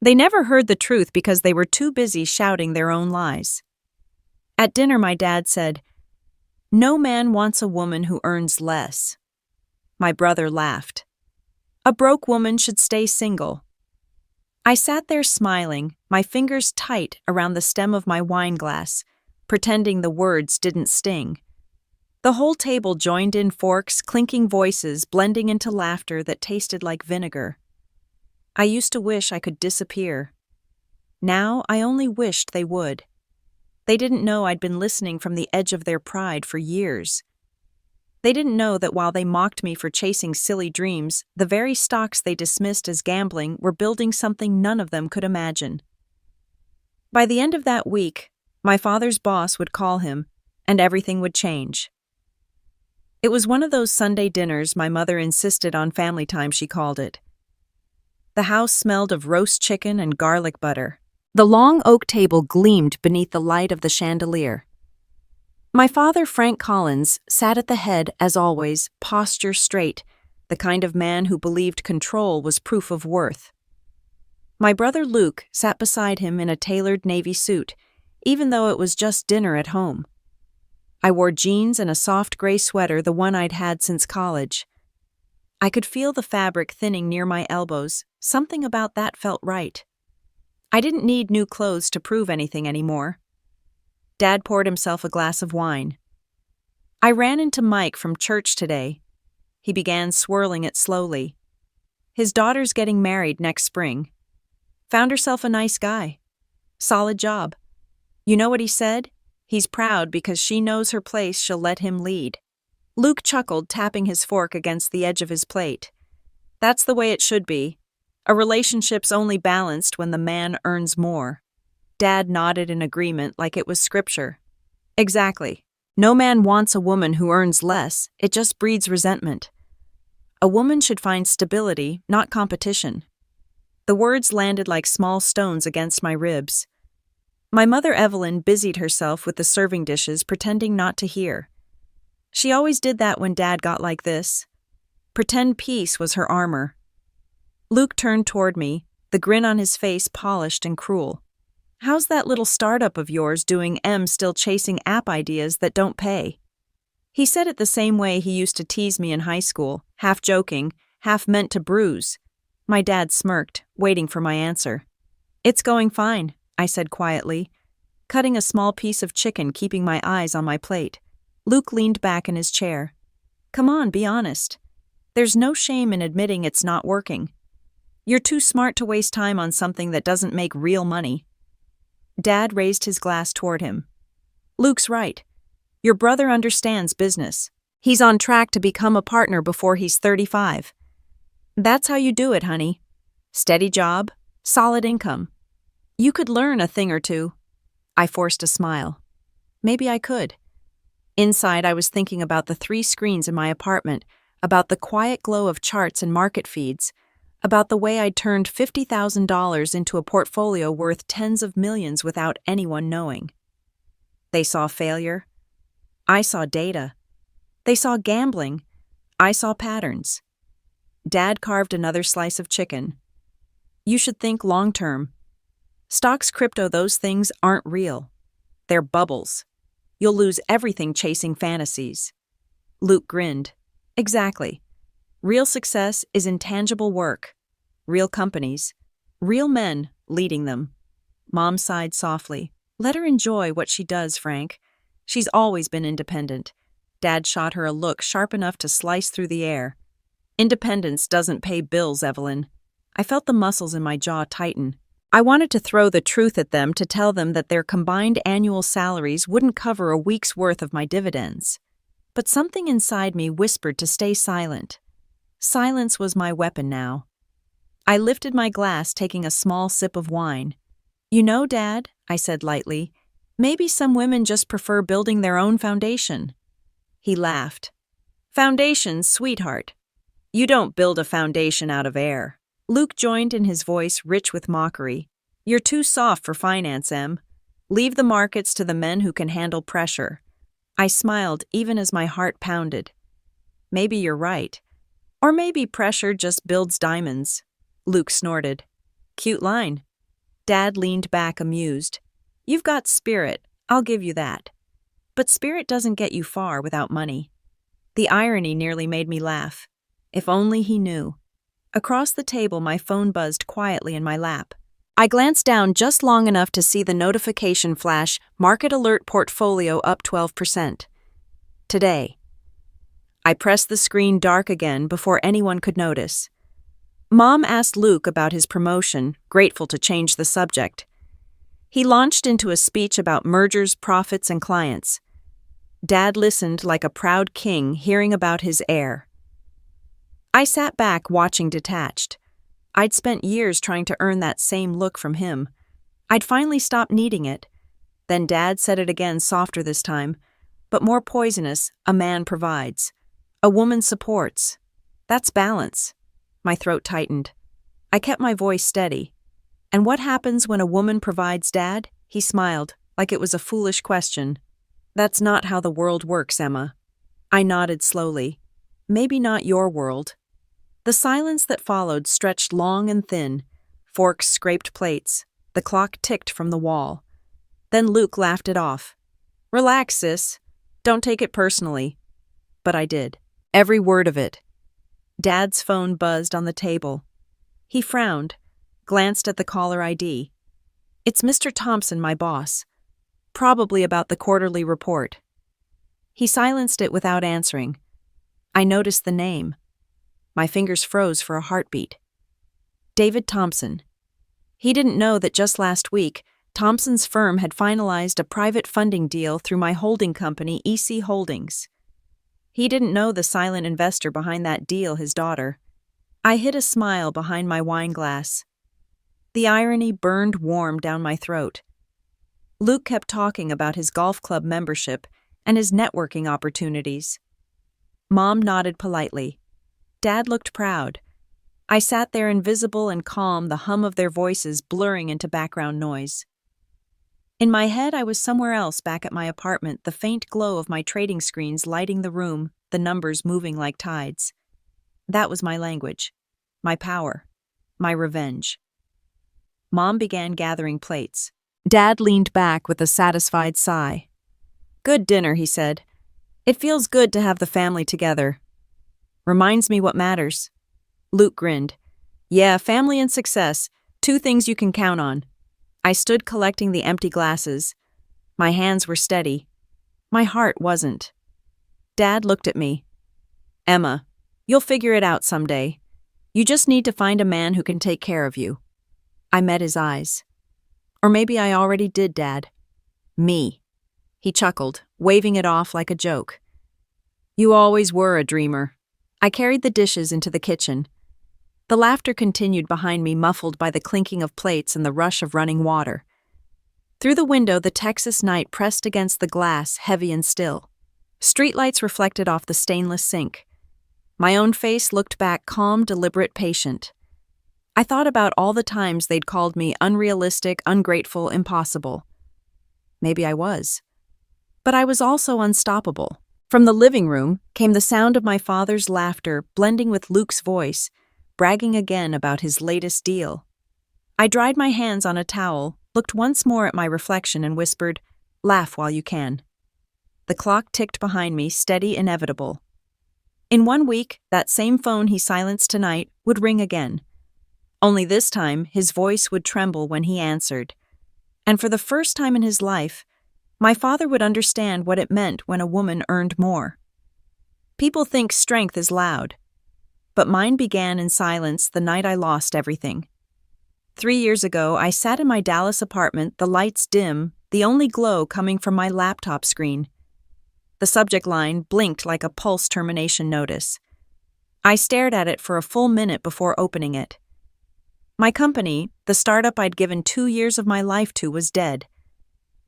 They never heard the truth because they were too busy shouting their own lies. At dinner, my dad said, "No man wants a woman who earns less." My brother laughed. "A broke woman should stay single." I sat there smiling, my fingers tight around the stem of my wine glass, pretending the words didn't sting. The whole table joined in, forks, clinking voices blending into laughter that tasted like vinegar. I used to wish I could disappear. Now I only wished they would. They didn't know I'd been listening from the edge of their pride for years. They didn't know that while they mocked me for chasing silly dreams, the very stocks they dismissed as gambling were building something none of them could imagine. By the end of that week, my father's boss would call him, and everything would change. It was one of those Sunday dinners my mother insisted on, family time, she called it. The house smelled of roast chicken and garlic butter. The long oak table gleamed beneath the light of the chandelier. My father, Frank Collins, sat at the head, as always, posture straight, the kind of man who believed control was proof of worth. My brother Luke sat beside him in a tailored navy suit, even though it was just dinner at home. I wore jeans and a soft gray sweater, the one I'd had since college. I could feel the fabric thinning near my elbows. Something about that felt right. I didn't need new clothes to prove anything anymore. Dad poured himself a glass of wine. "I ran into Mike from church today." He began swirling it slowly. "His daughter's getting married next spring. Found herself a nice guy. Solid job. You know what he said? He's proud because she knows her place, she'll let him lead." Luke chuckled, tapping his fork against the edge of his plate. "That's the way it should be. A relationship's only balanced when the man earns more." Dad nodded in agreement like it was scripture. "Exactly. No man wants a woman who earns less. It just breeds resentment. A woman should find stability, not competition." The words landed like small stones against my ribs. My mother Evelyn busied herself with the serving dishes, pretending not to hear. She always did that when Dad got like this. Pretend peace was her armor. Luke turned toward me, the grin on his face polished and cruel. "How's that little startup of yours doing? Still chasing app ideas that don't pay?" He said it the same way he used to tease me in high school, half joking, half meant to bruise. My dad smirked, waiting for my answer. "It's going fine," I said quietly, cutting a small piece of chicken, keeping my eyes on my plate. Luke leaned back in his chair. "Come on, be honest. There's no shame in admitting it's not working. You're too smart to waste time on something that doesn't make real money." Dad raised his glass toward him. "Luke's right. Your brother understands business. He's on track to become a partner before he's 35. That's how you do it, honey. Steady job, solid income. You could learn a thing or two." I forced a smile. Maybe I could. Inside, I was thinking about the 3 screens in my apartment, about the quiet glow of charts and market feeds, about the way I'd turned $50,000 into a portfolio worth tens of millions without anyone knowing. They saw failure. I saw data. They saw gambling. I saw patterns. Dad carved another slice of chicken. "You should think long-term. Stocks, crypto, those things aren't real. They're bubbles. You'll lose everything chasing fantasies." Luke grinned. "Exactly. Real success is intangible work. Real companies. Real men leading them." Mom sighed softly. "Let her enjoy what she does, Frank. She's always been independent." Dad shot her a look sharp enough to slice through the air. "Independence doesn't pay bills, Evelyn." I felt the muscles in my jaw tighten. I wanted to throw the truth at them, to tell them that their combined annual salaries wouldn't cover a week's worth of my dividends. But something inside me whispered to stay silent. Silence was my weapon now. I lifted my glass, taking a small sip of wine. "You know, Dad," I said lightly, "maybe some women just prefer building their own foundation." He laughed. "Foundations, sweetheart. You don't build a foundation out of air." Luke joined in, his voice rich with mockery. "You're too soft for finance, Em. Leave the markets to the men who can handle pressure." I smiled even as my heart pounded. Maybe you're right. Or maybe pressure just builds diamonds. Luke snorted. "Cute line. Dad leaned back amused. You've got spirit, I'll give you that. But spirit doesn't get you far without money. The irony nearly made me laugh. If only he knew. Across the table, my phone buzzed quietly in my lap. I glanced down just long enough to see the notification flash, Market Alert Portfolio up 12%. Today. I pressed the screen dark again before anyone could notice. Mom asked Luke about his promotion, grateful to change the subject. He launched into a speech about mergers, profits, and clients. Dad listened like a proud king hearing about his heir. I sat back watching detached. I'd spent years trying to earn that same look from him. I'd finally stopped needing it. Then Dad said it again, softer this time, but more poisonous. A man provides. A woman supports. That's balance. My throat tightened. I kept my voice steady. And what happens when a woman provides, Dad? He smiled, like it was a foolish question. That's not how the world works, Emma. I nodded slowly. Maybe not your world. The silence that followed stretched long and thin. Forks scraped plates. The clock ticked from the wall. Then Luke laughed it off. Relax, sis. Don't take it personally. But I did. Every word of it. Dad's phone buzzed on the table. He frowned, glanced at the caller ID. It's Mr. Thompson, my boss. Probably about the quarterly report. He silenced it without answering. I noticed the name. My fingers froze for a heartbeat. David Thompson. He didn't know that just last week, Thompson's firm had finalized a private funding deal through my holding company, EC Holdings. He didn't know the silent investor behind that deal, his daughter. I hid a smile behind my wine glass. The irony burned warm down my throat. Luke kept talking about his golf club membership and his networking opportunities. Mom nodded politely. Dad looked proud. I sat there invisible and calm, the hum of their voices blurring into background noise. In my head, I was somewhere else back at my apartment, the faint glow of my trading screens lighting the room, the numbers moving like tides. That was my language, my power, my revenge. Mom began gathering plates. Dad leaned back with a satisfied sigh. Good dinner, he said. It feels good to have the family together. Reminds me what matters. Luke grinned. Yeah, family and success, two things you can count on. I stood collecting the empty glasses. My hands were steady. My heart wasn't. Dad looked at me. Emma, you'll figure it out someday. You just need to find a man who can take care of you. I met his eyes. Or maybe I already did, Dad. Me. He chuckled, waving it off like a joke. You always were a dreamer. I carried the dishes into the kitchen. The laughter continued behind me, muffled by the clinking of plates and the rush of running water. Through the window, the Texas night pressed against the glass, heavy and still. Streetlights reflected off the stainless sink. My own face looked back, calm, deliberate, patient. I thought about all the times they'd called me unrealistic, ungrateful, impossible. Maybe I was. But I was also unstoppable. From the living room came the sound of my father's laughter, blending with Luke's voice, bragging again about his latest deal. I dried my hands on a towel, looked once more at my reflection and whispered, "Laugh while you can." The clock ticked behind me, steady, inevitable. In 1 week, that same phone he silenced tonight would ring again. Only this time, his voice would tremble when he answered. And for the first time in his life, my father would understand what it meant when a woman earned more. People think strength is loud. But mine began in silence the night I lost everything. 3 years ago, I sat in my Dallas apartment, the lights dim, the only glow coming from my laptop screen. The subject line blinked like a pulse termination notice. I stared at it for a full minute before opening it. My company, the startup I'd given 2 years of my life to, was dead.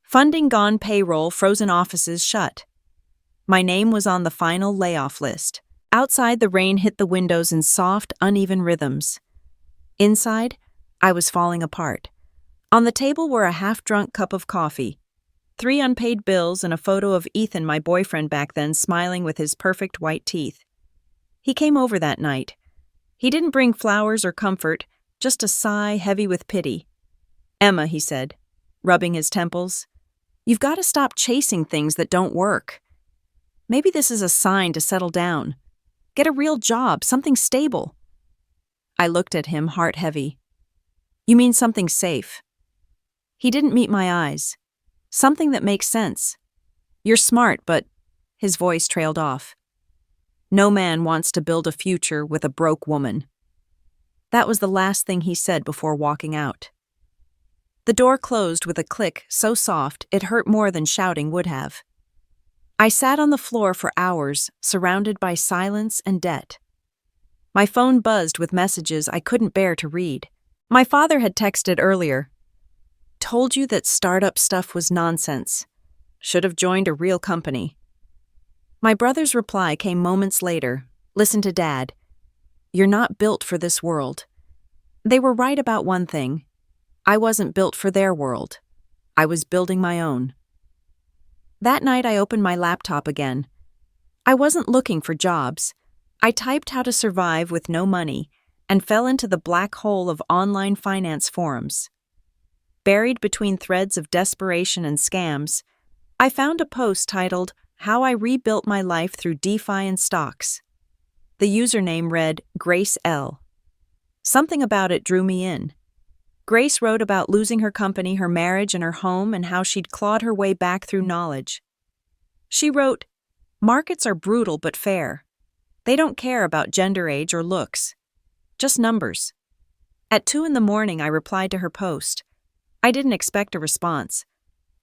Funding gone, payroll, frozen offices shut. My name was on the final layoff list. Outside, the rain hit the windows in soft, uneven rhythms. Inside, I was falling apart. On the table were a half-drunk cup of coffee, 3 unpaid bills, and a photo of Ethan, my boyfriend back then, smiling with his perfect white teeth. He came over that night. He didn't bring flowers or comfort, just a sigh heavy with pity. Emma, he said, rubbing his temples, you've got to stop chasing things that don't work. Maybe this is a sign to settle down. Get a real job, something stable. I looked at him, heart heavy. You mean something safe? He didn't meet my eyes. Something that makes sense. You're smart, but... His voice trailed off. No man wants to build a future with a broke woman. That was the last thing he said before walking out. The door closed with a click so soft it hurt more than shouting would have. I sat on the floor for hours, surrounded by silence and debt. My phone buzzed with messages I couldn't bear to read. My father had texted earlier. Told you that startup stuff was nonsense. Should have joined a real company. My brother's reply came moments later. Listen to Dad. You're not built for this world. They were right about one thing. I wasn't built for their world. I was building my own. That night I opened my laptop again. I wasn't looking for jobs. I typed how to survive with no money and fell into the black hole of online finance forums. Buried between threads of desperation and scams, I found a post titled, How I Rebuilt My Life Through DeFi and Stocks. The username read Grace L. Something about it drew me in. Grace wrote about losing her company, her marriage, and her home, and how she'd clawed her way back through knowledge. She wrote, Markets are brutal but fair. They don't care about gender, age, or looks. Just numbers. At 2 a.m, I replied to her post. I didn't expect a response.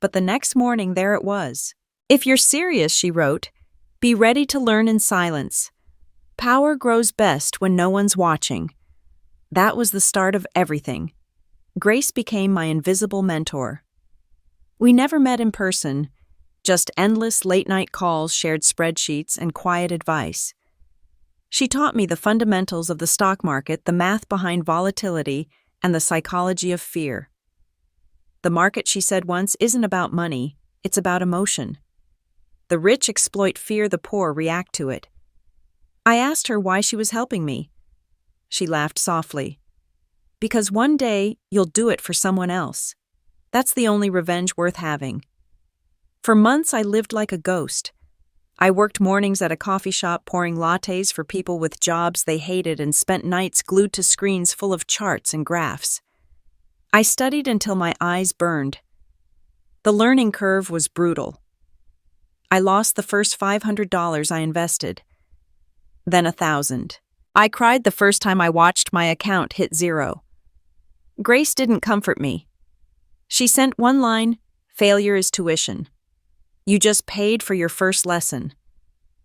But the next morning, there it was. If you're serious, she wrote, be ready to learn in silence. Power grows best when no one's watching. That was the start of everything. Grace became my invisible mentor. We never met in person, just endless late-night calls, shared spreadsheets, and quiet advice. She taught me the fundamentals of the stock market, the math behind volatility, and the psychology of fear. The market, she said once, isn't about money, it's about emotion. The rich exploit fear, the poor react to it. I asked her why she was helping me. She laughed softly. Because one day, you'll do it for someone else. That's the only revenge worth having. For months, I lived like a ghost. I worked mornings at a coffee shop pouring lattes for people with jobs they hated and spent nights glued to screens full of charts and graphs. I studied until my eyes burned. The learning curve was brutal. I lost the first $500 I invested, then $1,000. I cried the first time I watched my account hit zero. Grace didn't comfort me. She sent one line, failure is tuition. You just paid for your first lesson.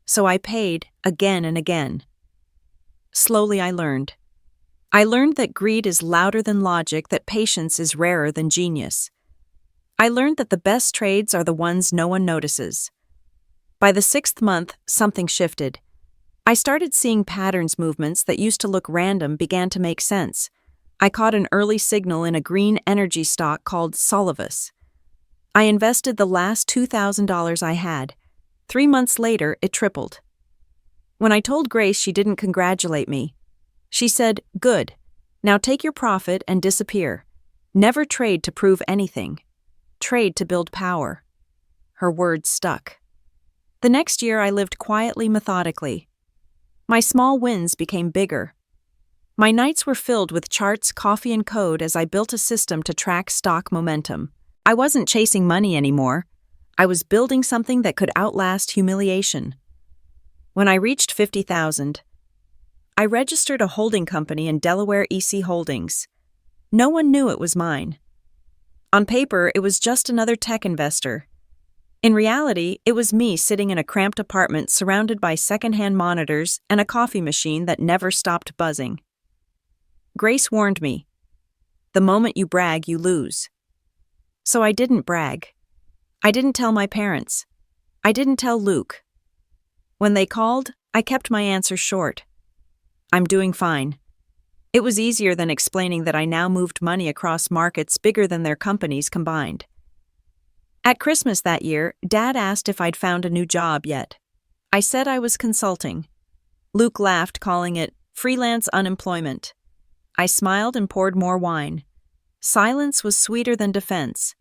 So I paid again and again. Slowly I learned. I learned that greed is louder than logic, that patience is rarer than genius. I learned that the best trades are the ones no one notices. By the 6th month, something shifted. I started seeing patterns, movements that used to look random began to make sense. I caught an early signal in a green energy stock called Solivus. I invested the last $2,000 I had. 3 months later, it tripled. When I told Grace, she didn't congratulate me. She said, good. Now take your profit and disappear. Never trade to prove anything. Trade to build power. Her words stuck. The next year, I lived quietly, methodically. My small wins became bigger. My nights were filled with charts, coffee, and code as I built a system to track stock momentum. I wasn't chasing money anymore. I was building something that could outlast humiliation. When I reached 50,000, I registered a holding company in Delaware, EC Holdings. No one knew it was mine. On paper, it was just another tech investor. In reality, it was me sitting in a cramped apartment surrounded by secondhand monitors and a coffee machine that never stopped buzzing. Grace warned me, the moment you brag, you lose. So I didn't brag. I didn't tell my parents. I didn't tell Luke. When they called, I kept my answer short. I'm doing fine. It was easier than explaining that I now moved money across markets bigger than their companies combined. At Christmas that year, Dad asked if I'd found a new job yet. I said I was consulting. Luke laughed, calling it freelance unemployment. I smiled and poured more wine. Silence was sweeter than defense.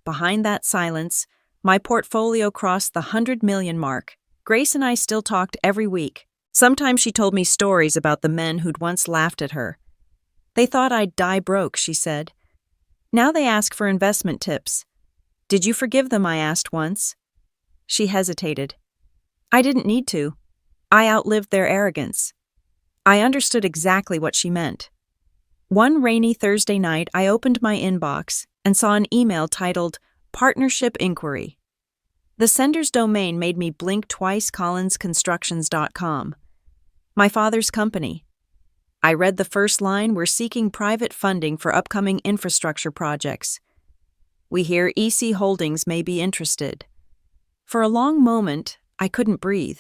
Behind that silence, my portfolio crossed the 100 million mark. Grace and I still talked every week. Sometimes she told me stories about the men who'd once laughed at her. They thought I'd die broke, she said. Now they ask for investment tips. Did you forgive them, I asked once. She hesitated. I didn't need to. I outlived their arrogance. I understood exactly what she meant. One rainy Thursday night, I opened my inbox and saw an email titled Partnership Inquiry. The sender's domain made me blink twice. collinsconstructions.com. My father's company. I read the first line: we're seeking private funding for upcoming infrastructure projects. We hear EC Holdings may be interested. For a long moment, I couldn't breathe.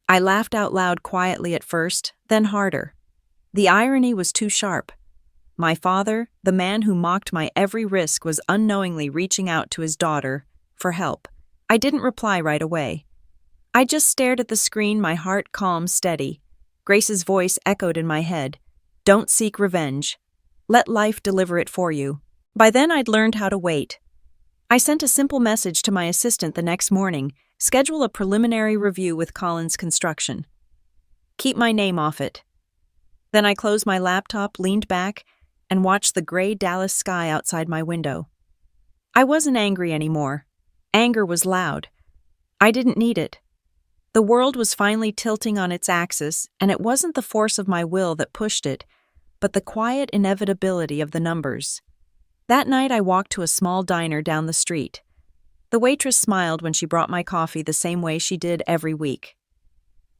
I laughed out loud quietly at first, then harder. The irony was too sharp. My father, the man who mocked my every risk, was unknowingly reaching out to his daughter for help. I didn't reply right away. I just stared at the screen, my heart calm, steady. Grace's voice echoed in my head. Don't seek revenge. Let life deliver it for you. By then I'd learned how to wait. I sent a simple message to my assistant the next morning: schedule a preliminary review with Collins Construction. Keep my name off it. Then I closed my laptop, leaned back, and watched the gray Dallas sky outside my window. I wasn't angry anymore. Anger was loud. I didn't need it. The world was finally tilting on its axis, and it wasn't the force of my will that pushed it, but the quiet inevitability of the numbers. That night I walked to a small diner down the street. The waitress smiled when she brought my coffee the same way she did every week.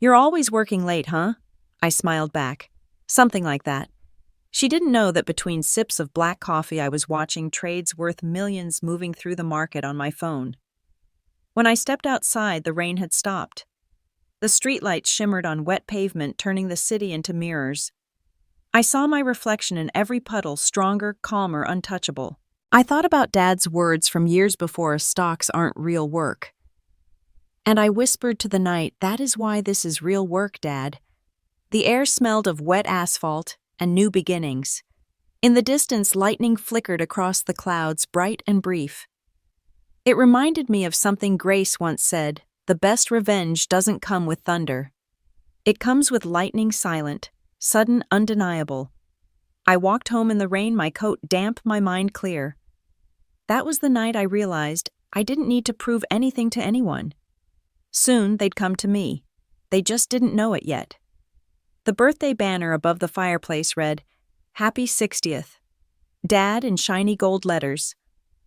You're always working late, huh? I smiled back. Something like that. She didn't know that between sips of black coffee I was watching trades worth millions moving through the market on my phone. When I stepped outside, the rain had stopped. The streetlights shimmered on wet pavement, turning the city into mirrors. I saw my reflection in every puddle, stronger, calmer, untouchable. I thought about Dad's words from years before: stocks aren't real work. And I whispered to the night, that is why this is real work, Dad. The air smelled of wet asphalt and new beginnings. In the distance, lightning flickered across the clouds, bright and brief. It reminded me of something Grace once said: the best revenge doesn't come with thunder. It comes with lightning, silent, sudden, undeniable. I walked home in the rain, my coat damp, my mind clear. That was the night I realized I didn't need to prove anything to anyone. Soon they'd come to me. They just didn't know it yet. The birthday banner above the fireplace read, Happy 60th. Dad in shiny gold letters.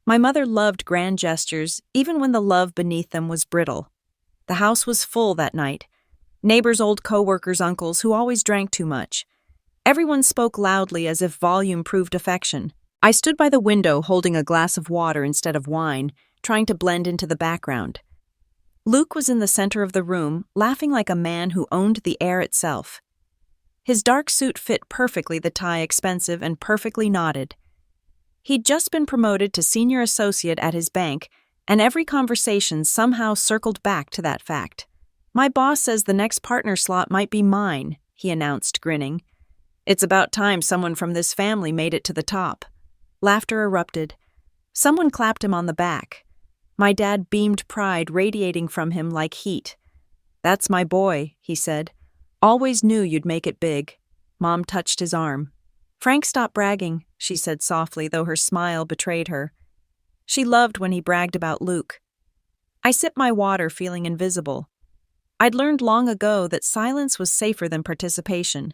My mother loved grand gestures, even when the love beneath them was brittle. The house was full that night. Neighbors, old co-workers, uncles who always drank too much. Everyone spoke loudly as if volume proved affection. I stood by the window holding a glass of water instead of wine, trying to blend into the background. Luke was in the center of the room, laughing like a man who owned the air itself. His dark suit fit perfectly, the tie expensive and perfectly knotted. He'd just been promoted to senior associate at his bank, and every conversation somehow circled back to that fact. My boss says the next partner slot might be mine, he announced, grinning. It's about time someone from this family made it to the top. Laughter erupted. Someone clapped him on the back. My dad beamed, pride radiating from him like heat. That's my boy, he said. Always knew you'd make it big. Mom touched his arm. Frank, stop bragging, she said softly, though her smile betrayed her. She loved when he bragged about Luke. I sipped my water, feeling invisible. I'd learned long ago that silence was safer than participation.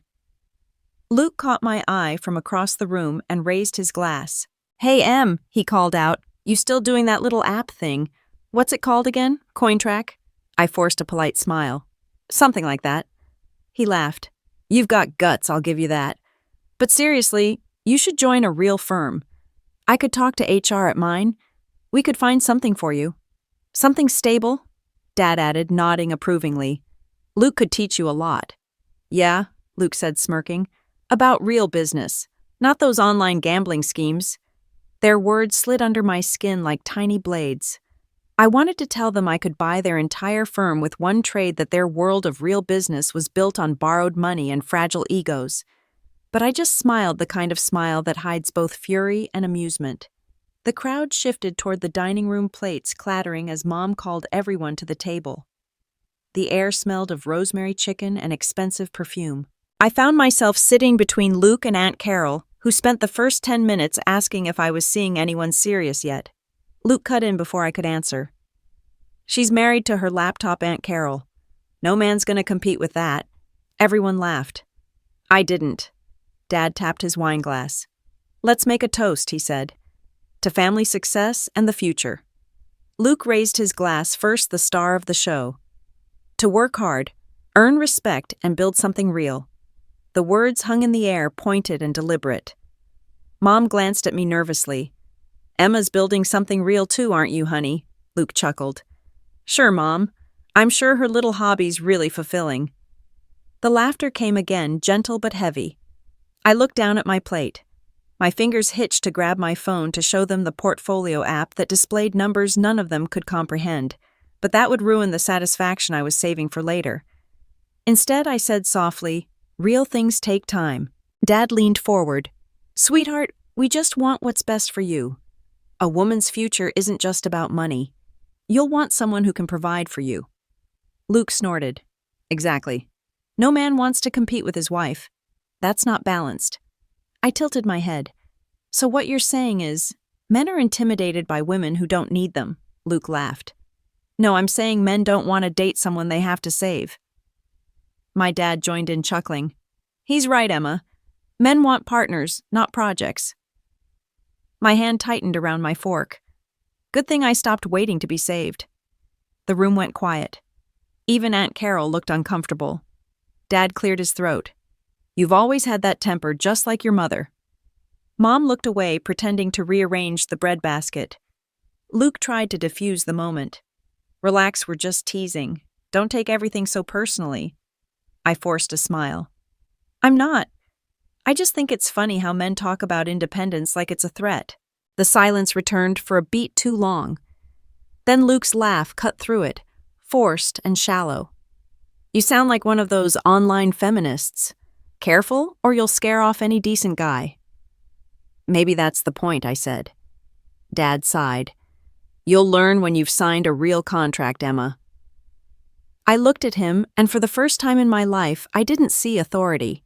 Luke caught my eye from across the room and raised his glass. Hey, Em, he called out. You still doing that little app thing? What's it called again? CoinTrack? I forced a polite smile. Something like that. He laughed. You've got guts, I'll give you that. But seriously, you should join a real firm. I could talk to HR at mine. We could find something for you. Something stable, Dad added, nodding approvingly. Luke could teach you a lot. Yeah, Luke said, smirking. About real business, not those online gambling schemes. Their words slid under my skin like tiny blades. I wanted to tell them I could buy their entire firm with one trade, that their world of real business was built on borrowed money and fragile egos. but I just smiled, the kind of smile that hides both fury and amusement. The crowd shifted toward the dining room, plates clattering as Mom called everyone to the table. The air smelled of rosemary chicken and expensive perfume. I found myself sitting between Luke and Aunt Carol, who spent the first 10 minutes asking if I was seeing anyone serious yet. Luke cut in before I could answer. "She's married to her laptop Aunt Carol. No man's gonna compete with that." Everyone laughed. I didn't. Dad tapped his wine glass. "Let's make a toast," he said. "To family success and the future." Luke raised his glass, first the star of the show. "To work hard, earn respect, and build something real." The words hung in the air, pointed and deliberate. Mom glanced at me nervously. "Emma's building something real too, aren't you, honey?" Luke chuckled. "Sure, Mom. I'm sure her little hobby's really fulfilling." The laughter came again, gentle but heavy. I looked down at my plate. My fingers hitched to grab my phone to show them the portfolio app that displayed numbers none of them could comprehend, but that would ruin the satisfaction I was saving for later. Instead, I said softly, "Real things take time." Dad leaned forward. "Sweetheart, we just want what's best for you. A woman's future isn't just about money. You'll want someone who can provide for you." Luke snorted. "Exactly. No man wants to compete with his wife. That's not balanced." I tilted my head. "So what you're saying is, men are intimidated by women who don't need them," Luke laughed. "No, I'm saying men don't want to date someone they have to save." My dad joined in, chuckling. "He's right, Emma. Men want partners, not projects." My hand tightened around my fork. Good thing I stopped waiting to be saved. The room went quiet. Even Aunt Carol looked uncomfortable. Dad cleared his throat. "You've always had that temper, just like your mother." Mom looked away, pretending to rearrange the breadbasket. Luke tried to diffuse the moment. "Relax, we're just teasing. Don't take everything so personally." I forced a smile. "I'm not. I just think it's funny how men talk about independence like it's a threat." The silence returned for a beat too long. Then Luke's laugh cut through it, forced and shallow. "You sound like one of those online feminists. Careful, or you'll scare off any decent guy." "Maybe that's the point," I said. Dad sighed. "You'll learn when you've signed a real contract, Emma." I looked at him, and for the first time in my life, I didn't see authority.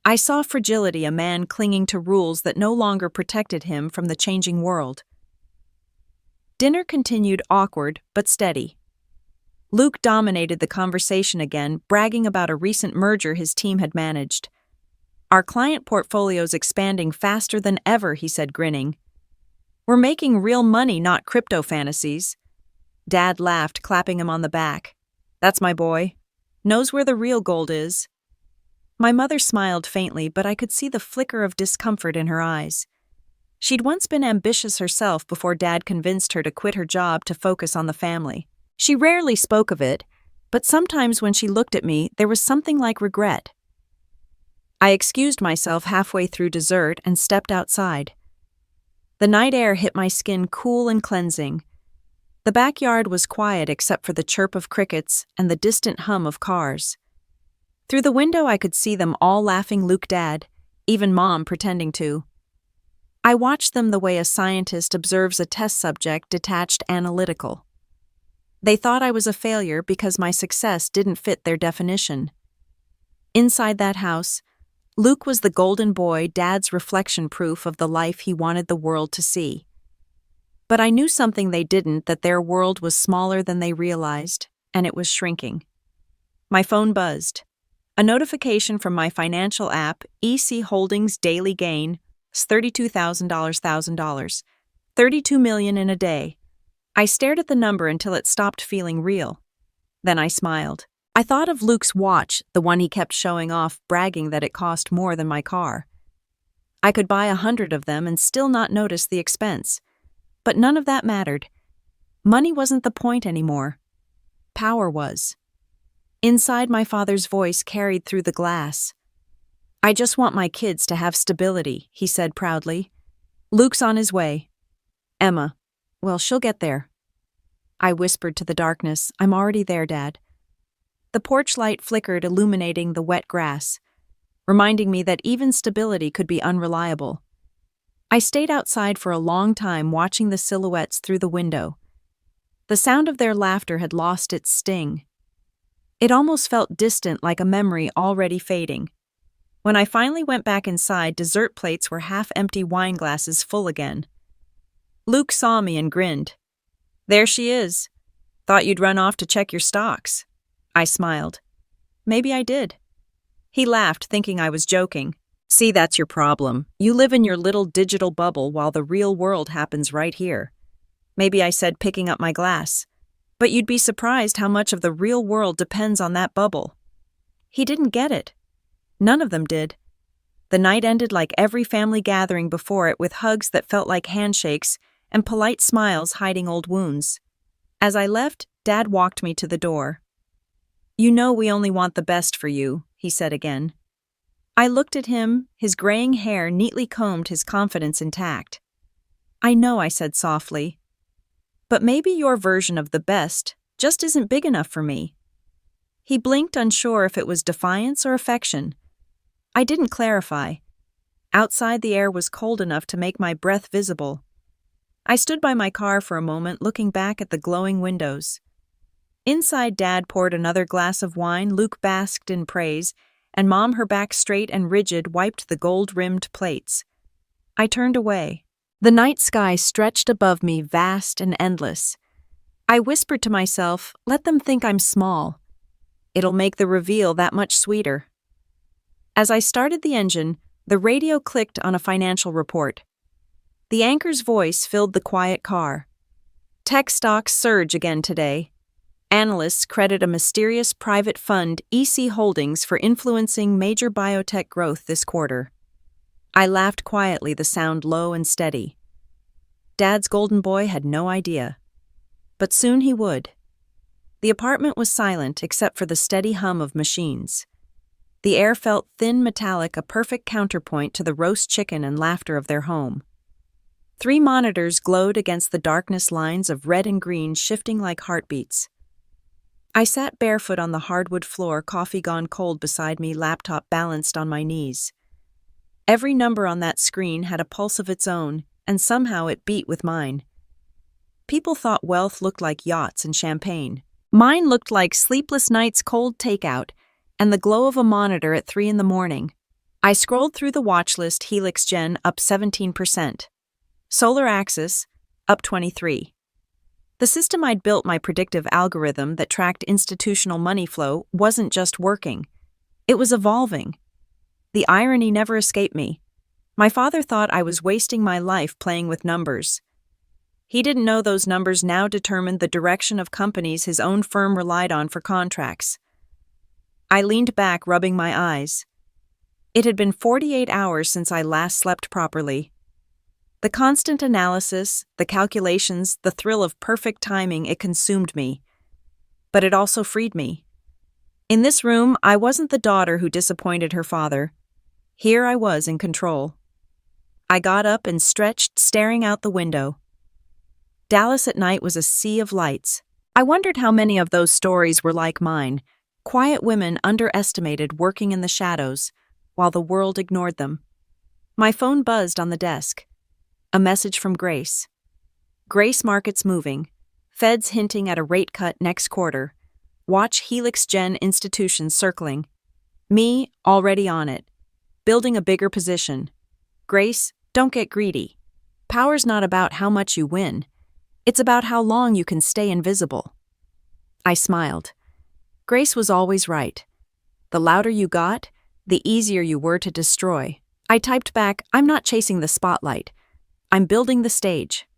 I saw fragility, a man clinging to rules that no longer protected him from the changing world. Dinner continued, awkward but steady. Luke dominated the conversation again, bragging about a recent merger his team had managed. "Our client portfolio's expanding faster than ever," he said, grinning. "We're making real money, not crypto fantasies." Dad laughed, clapping him on the back. "That's my boy. Knows where the real gold is." My mother smiled faintly, but I could see the flicker of discomfort in her eyes. She'd once been ambitious herself before Dad convinced her to quit her job to focus on the family. She rarely spoke of it, but sometimes when she looked at me, there was something like regret. I excused myself halfway through dessert and stepped outside. The night air hit my skin cool and cleansing. The backyard was quiet except for the chirp of crickets and the distant hum of cars. Through the window I could see them all laughing, Luke, Dad, even Mom pretending to. I watched them the way a scientist observes a test subject, detached, analytical. They thought I was a failure because my success didn't fit their definition. Inside that house, Luke was the golden boy, Dad's reflection proof of the life he wanted the world to see. But I knew something they didn't, that their world was smaller than they realized, and it was shrinking. My phone buzzed. A notification from my financial app, EC Holdings Daily Gain, $32,000, $32 million in a day. I stared at the number until it stopped feeling real. Then I smiled. I thought of Luke's watch, the one he kept showing off, bragging that it cost more than my car. I could buy 100 of them and still not notice the expense. But none of that mattered. Money wasn't the point anymore. Power was. Inside, my father's voice carried through the glass. "I just want my kids to have stability," he said proudly. "Luke's on his way. Emma, well, she'll get there." I whispered to the darkness, "I'm already there, Dad." The porch light flickered, illuminating the wet grass. reminding me that even stability could be unreliable. I stayed outside for a long time watching the silhouettes through the window. The sound of their laughter had lost its sting. It almost felt distant, like a memory already fading. When I finally went back inside, dessert plates were half-empty wine glasses full again. Luke saw me and grinned. "There she is. Thought you'd run off to check your stocks." I smiled. "Maybe I did." He laughed, thinking I was joking. "See, that's your problem. You live in your little digital bubble while the real world happens right here." Maybe I said, picking up my glass. "But you'd be surprised how much of the real world depends on that bubble." He didn't get it. None of them did. The night ended like every family gathering before it, with hugs that felt like handshakes and polite smiles hiding old wounds. As I left, Dad walked me to the door. "You know we only want the best for you," he said again. I looked at him, his graying hair neatly combed, his confidence intact. "I know," I said softly. "But maybe your version of the best just isn't big enough for me." He blinked, unsure if it was defiance or affection. I didn't clarify. Outside, the air was cold enough to make my breath visible. I stood by my car for a moment, looking back at the glowing windows. Inside, Dad poured another glass of wine, Luke basked in praise, and Mom, her back straight and rigid, wiped the gold-rimmed plates. I turned away. The night sky stretched above me, vast and endless. I whispered to myself, "Let them think I'm small. It'll make the reveal that much sweeter." As I started the engine, the radio clicked on a financial report. The anchor's voice filled the quiet car. "Tech stocks surge again today. Analysts credit a mysterious private fund, EC Holdings, for influencing major biotech growth this quarter." I laughed quietly, the sound low and steady. Dad's golden boy had no idea. But soon he would. The apartment was silent except for the steady hum of machines. The air felt thin, metallic, a perfect counterpoint to the roast chicken and laughter of their home. 3 monitors glowed against the darkness, lines of red and green shifting like heartbeats. I sat barefoot on the hardwood floor, coffee gone cold beside me, laptop balanced on my knees. Every number on that screen had a pulse of its own, and somehow it beat with mine. People thought wealth looked like yachts and champagne. Mine looked like sleepless nights, cold takeout, and the glow of a monitor at 3 in the morning. I scrolled through the watch list. Helix Gen up 17%. Solar Axis up 23%. The system I'd built, my predictive algorithm that tracked institutional money flow, wasn't just working. It was evolving. The irony never escaped me. My father thought I was wasting my life playing with numbers. He didn't know those numbers now determined the direction of companies his own firm relied on for contracts. I leaned back, rubbing my eyes. It had been 48 hours since I last slept properly. The constant analysis, the calculations, the thrill of perfect timing, it consumed me. But it also freed me. In this room, I wasn't the daughter who disappointed her father. Here I was in control. I got up and stretched, staring out the window. Dallas at night was a sea of lights. I wondered how many of those stories were like mine, quiet women underestimated, working in the shadows, while the world ignored them. My phone buzzed on the desk. A message from Grace. "Grace, markets moving. Feds hinting at a rate cut next quarter. Watch Helix Gen institutions circling. Me, already on it. Building a bigger position. Grace, don't get greedy. Power's not about how much you win. It's about how long you can stay invisible." I smiled. Grace was always right. The louder you got, the easier you were to destroy. I typed back, "I'm not chasing the spotlight. I'm building the stage."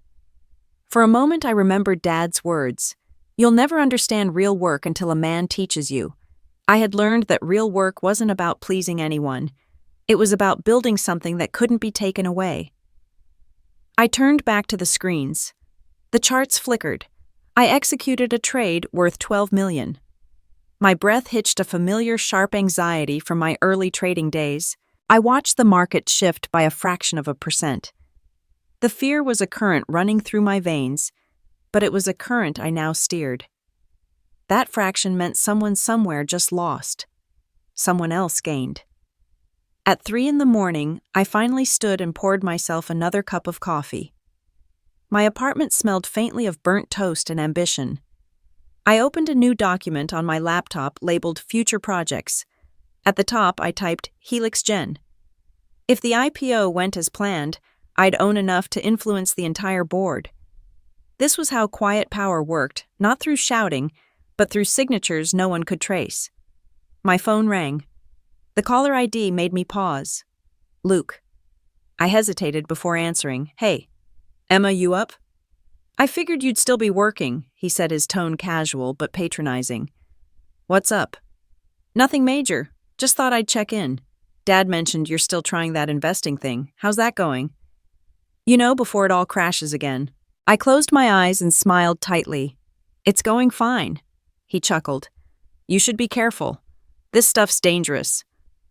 For a moment I remembered Dad's words. "You'll never understand real work until a man teaches you." I had learned that real work wasn't about pleasing anyone. It was about building something that couldn't be taken away. I turned back to the screens. The charts flickered. I executed a trade worth $12 million. My breath hitched a familiar sharp anxiety from my early trading days. I watched the market shift by a fraction of a percent. The fear was a current running through my veins, but it was a current I now steered. That fraction meant someone somewhere just lost. Someone else gained. At 3 in the morning, I finally stood and poured myself another cup of coffee. My apartment smelled faintly of burnt toast and ambition. I opened a new document on my laptop labeled Future Projects. At the top, I typed Helix Gen. If the IPO went as planned, I'd own enough to influence the entire board. This was how quiet power worked, not through shouting, but through signatures no one could trace. My phone rang. The caller ID made me pause. Luke. I hesitated before answering. Hey, Emma, you up? I figured you'd still be working, he said, his tone casual but patronizing. What's up? Nothing major. Just thought I'd check in. Dad mentioned you're still trying that investing thing. How's that going? Before it all crashes again. I closed my eyes and smiled tightly. It's going fine. He chuckled. You should be careful. This stuff's dangerous.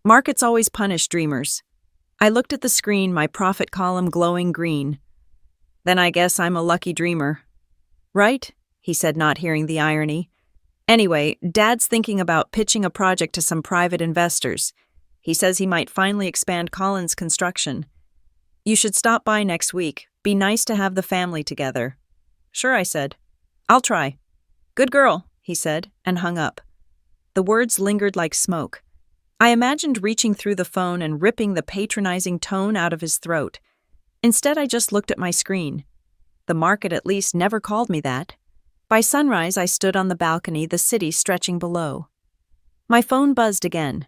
Markets always punish dreamers. I looked at the screen, my profit column glowing green. Then I guess I'm a lucky dreamer. Right? He said, not hearing the irony. Anyway, Dad's thinking about pitching a project to some private investors. He says he might finally expand Colin's construction. You should stop by next week. Be nice to have the family together. Sure, I said. I'll try. Good girl, he said, and hung up. The words lingered like smoke. I imagined reaching through the phone and ripping the patronizing tone out of his throat. Instead, I just looked at my screen. The market at least never called me that. By sunrise, I stood on the balcony, the city stretching below. My phone buzzed again.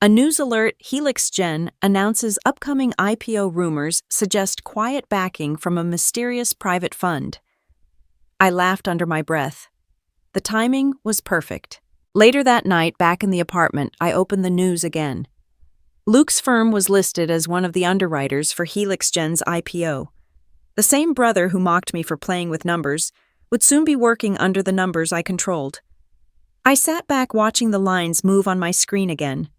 A news alert, Helix Gen, announces upcoming IPO rumors suggest quiet backing from a mysterious private fund. I laughed under my breath. The timing was perfect. Later that night, back in the apartment, I opened the news again. Luke's firm was listed as one of the underwriters for Helix Gen's IPO. The same brother who mocked me for playing with numbers would soon be working under the numbers I controlled. I sat back watching the lines move on my screen again.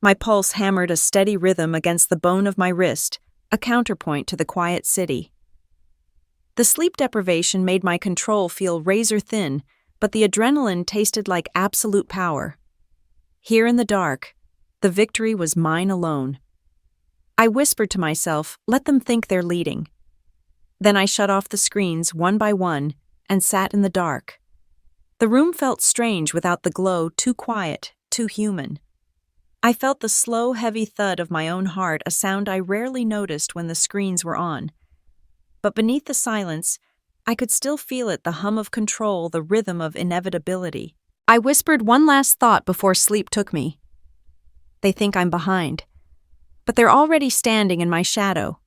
My pulse hammered a steady rhythm against the bone of my wrist, a counterpoint to the quiet city. The sleep deprivation made my control feel razor thin, but the adrenaline tasted like absolute power. Here in the dark, the victory was mine alone. I whispered to myself, let them think they're leading. Then I shut off the screens one by one and sat in the dark. The room felt strange without the glow, too quiet, too human. I felt the slow, heavy thud of my own heart, a sound I rarely noticed when the screens were on. But beneath the silence, I could still feel it, the hum of control, the rhythm of inevitability. I whispered one last thought before sleep took me. They think I'm behind, but they're already standing in my shadow.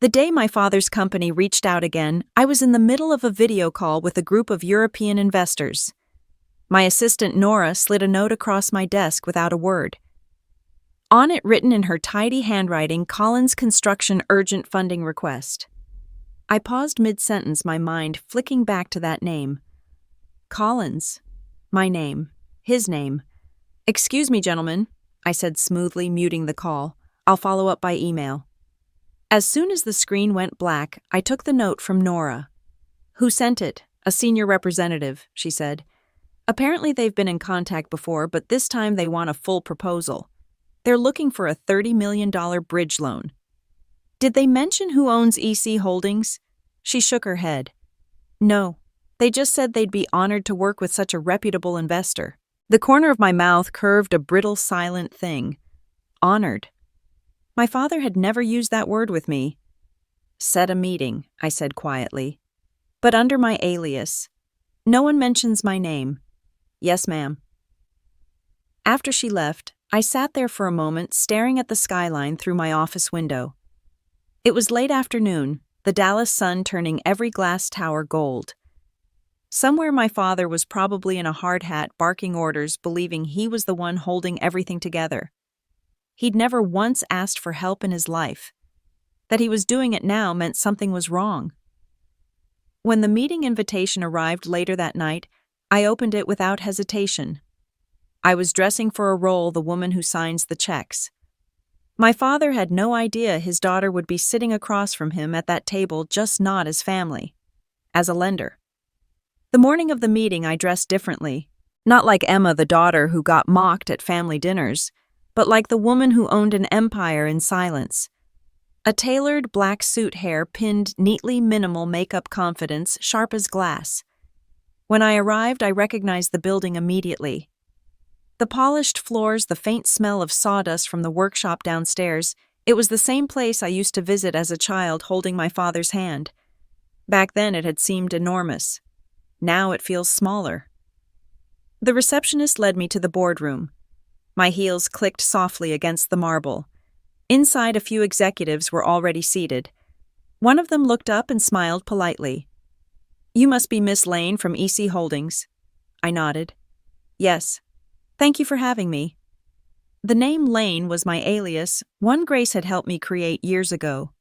The day my father's company reached out again, I was in the middle of a video call with a group of European investors. My assistant Nora slid a note across my desk without a word. On it, written in her tidy handwriting, Colin's construction urgent funding request. I paused mid-sentence, my mind flicking back to that name. Collins. My name. His name. Excuse me, gentlemen, I said smoothly, muting the call. I'll follow up by email. As soon as the screen went black, I took the note from Nora. Who sent it? A senior representative, she said. Apparently they've been in contact before, but this time they want a full proposal. They're looking for a $30 million bridge loan. Did they mention who owns EC Holdings? She shook her head. No, they just said they'd be honored to work with such a reputable investor. The corner of my mouth curved a brittle, silent thing. Honored. My father had never used that word with me. Set a meeting, I said quietly. But under my alias. No one mentions my name. Yes, ma'am. After she left, I sat there for a moment, staring at the skyline through my office window. It was late afternoon, the Dallas sun turning every glass tower gold. Somewhere my father was probably in a hard hat barking orders, believing he was the one holding everything together. He'd never once asked for help in his life. That he was doing it now meant something was wrong. When the meeting invitation arrived later that night, I opened it without hesitation. I was dressing for a role, the woman who signs the checks. My father had no idea his daughter would be sitting across from him at that table, just not as family, as a lender. The morning of the meeting, I dressed differently. Not like Emma, the daughter who got mocked at family dinners. but like the woman who owned an empire in silence. A tailored black suit, hair pinned neatly, minimal makeup, confidence, sharp as glass. When I arrived, I recognized the building immediately. The polished floors, the faint smell of sawdust from the workshop downstairs, it was the same place I used to visit as a child holding my father's hand. Back then it had seemed enormous. Now it feels smaller. The receptionist led me to the boardroom. My heels clicked softly against the marble. Inside, a few executives were already seated. One of them looked up and smiled politely. "You must be Miss Lane from EC Holdings." I nodded. "Yes. Thank you for having me." The name Lane was my alias, one Grace had helped me create years ago.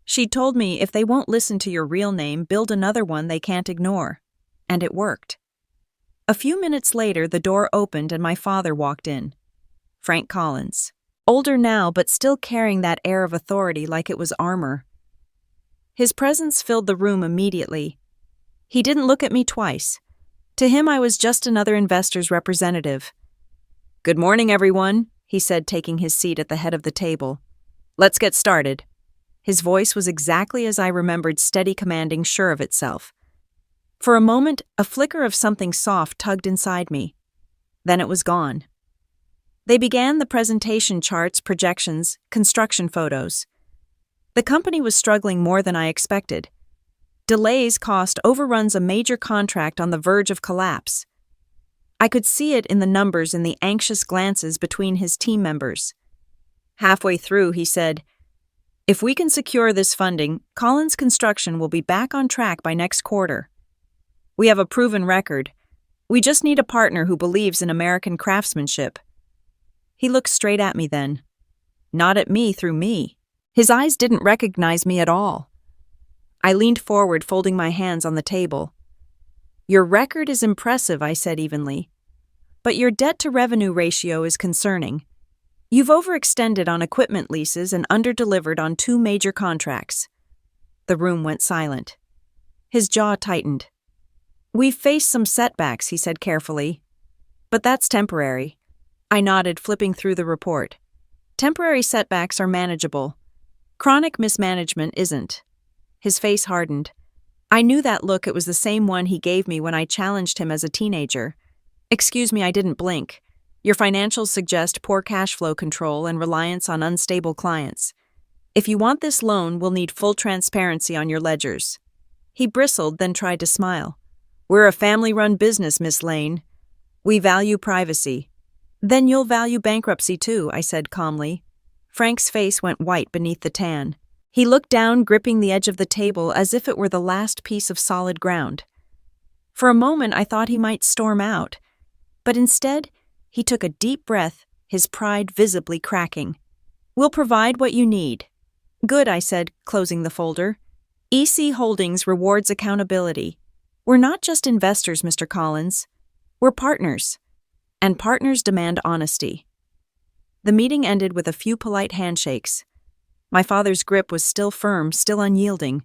She told me, if they won't listen to your real name, build another one they can't ignore. And it worked. A few minutes later, the door opened and my father walked in. Frank Collins. Older now, but still carrying that air of authority like it was armor. His presence filled the room immediately. He didn't look at me twice. To him, I was just another investor's representative. "Good morning, everyone," he said, taking his seat at the head of the table. "Let's get started." His voice was exactly as I remembered, steady, commanding, sure of itself. For a moment, a flicker of something soft tugged inside me. Then it was gone. They began the presentation, charts, projections, construction photos. The company was struggling more than I expected. Delays, cost overruns, a major contract on the verge of collapse. I could see it in the numbers, in the anxious glances between his team members. Halfway through, he said, "If we can secure this funding, Collins Construction will be back on track by next quarter. We have a proven record. We just need a partner who believes in American craftsmanship." He looked straight at me then. Not at me, through me. His eyes didn't recognize me at all. I leaned forward, folding my hands on the table. "Your record is impressive," I said evenly. "But your debt-to-revenue ratio is concerning. You've overextended on equipment leases and underdelivered on 2 major contracts." The room went silent. His jaw tightened. "We've faced some setbacks," he said carefully. "But that's temporary." I nodded, flipping through the report. "Temporary setbacks are manageable. Chronic mismanagement isn't." His face hardened. I knew that look. It was the same one he gave me when I challenged him as a teenager. "Excuse me," I didn't blink. "Your financials suggest poor cash flow control and reliance on unstable clients. If you want this loan, we'll need full transparency on your ledgers." He bristled, then tried to smile. "We're a family-run business, Miss Lane. We value privacy." "Then you'll value bankruptcy too," I said calmly. Frank's face went white beneath the tan. He looked down, gripping the edge of the table as if it were the last piece of solid ground. For a moment, I thought he might storm out. But instead, he took a deep breath, his pride visibly cracking. "We'll provide what you need." "Good," I said, closing the folder. "EC Holdings rewards accountability. We're not just investors, Mr. Collins. We're partners. And partners demand honesty." The meeting ended with a few polite handshakes. My father's grip was still firm, still unyielding.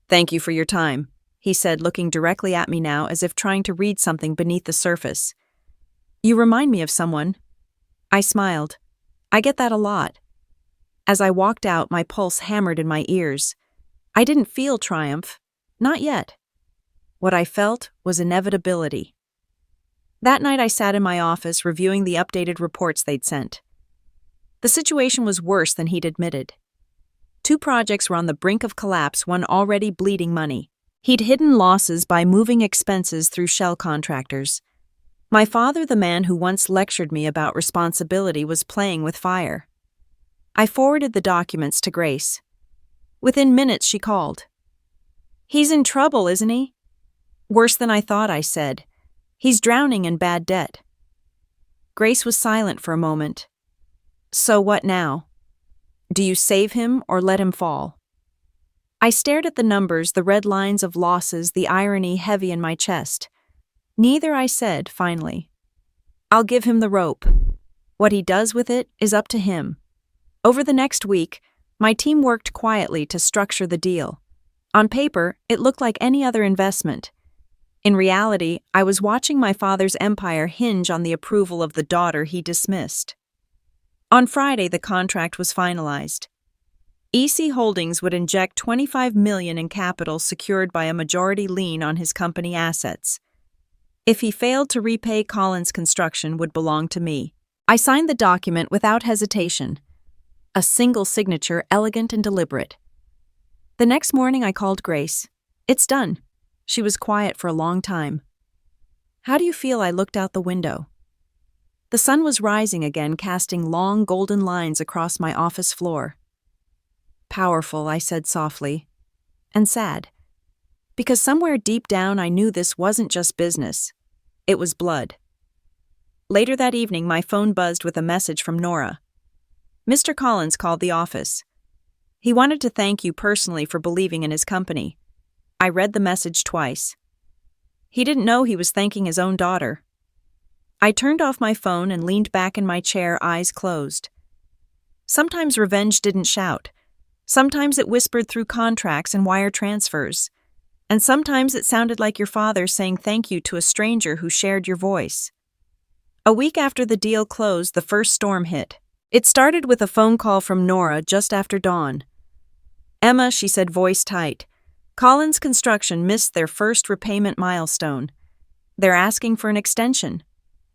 "Thank you for your time," he said, looking directly at me now as if trying to read something beneath the surface. "You remind me of someone." I smiled. "I get that a lot." As I walked out, my pulse hammered in my ears. I didn't feel triumph. Not yet. What I felt was inevitability. That night I sat in my office reviewing the updated reports they'd sent. The situation was worse than he'd admitted. 2 projects were on the brink of collapse, one already bleeding money. He'd hidden losses by moving expenses through shell contractors. My father, the man who once lectured me about responsibility, was playing with fire. I forwarded the documents to Grace. Within minutes, she called. "He's in trouble, isn't he?" "Worse than I thought," I said. "He's drowning in bad debt." Grace was silent for a moment. "So what now? Do you save him or let him fall?" I stared at the numbers, the red lines of losses, the irony heavy in my chest. "Neither," I said, finally. "I'll give him the rope. What he does with it is up to him." Over the next week, my team worked quietly to structure the deal. On paper, it looked like any other investment. In reality, I was watching my father's empire hinge on the approval of the daughter he dismissed. On Friday, the contract was finalized. EC Holdings would inject $25 million in capital secured by a majority lien on his company assets. If he failed to repay, Collins Construction would belong to me. I signed the document without hesitation. A single signature, elegant and deliberate. The next morning I called Grace. "It's done." She was quiet for a long time. "How do you feel?" I looked out the window. The sun was rising again, casting long golden lines across my office floor. "Powerful," I said softly, and sad. Because somewhere deep down I knew this wasn't just business. It was blood. Later that evening, my phone buzzed with a message from Nora. "Mr. Collins called the office. He wanted to thank you personally for believing in his company." I read the message twice. He didn't know he was thanking his own daughter. I turned off my phone and leaned back in my chair, eyes closed. Sometimes revenge didn't shout. Sometimes it whispered through contracts and wire transfers. And sometimes it sounded like your father saying thank you to a stranger who shared your voice. A week after the deal closed, the first storm hit. It started with a phone call from Nora just after dawn. "Emma," she said, voice tight, "Collins Construction missed their first repayment milestone. They're asking for an extension."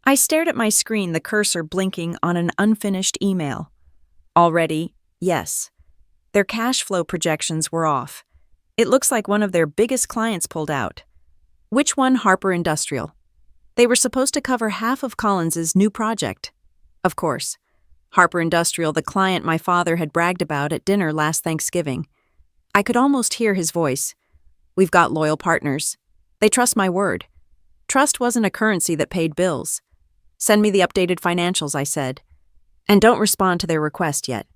I stared at my screen, the cursor blinking on an unfinished email. Already, yes. Their cash flow projections were off. It looks like one of their biggest clients pulled out. Which one? Harper Industrial. They were supposed to cover half of Collins's new project. Of course. Harper Industrial, the client my father had bragged about at dinner last Thanksgiving. I could almost hear his voice. "We've got loyal partners. They trust my word." Trust wasn't a currency that paid bills. "Send me the updated financials," I said. "And don't respond to their request yet."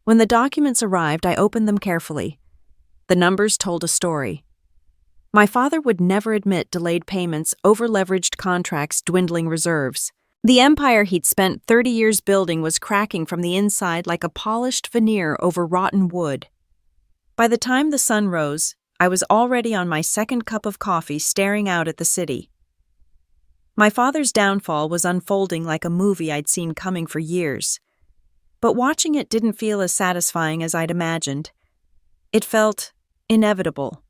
When the documents arrived, I opened them carefully. The numbers told a story. My father would never admit delayed payments, over-leveraged contracts, dwindling reserves. The empire he'd spent 30 years building was cracking from the inside like a polished veneer over rotten wood. By the time the sun rose, I was already on my second cup of coffee, staring out at the city. My father's downfall was unfolding like a movie I'd seen coming for years. But watching it didn't feel as satisfying as I'd imagined. It felt inevitable.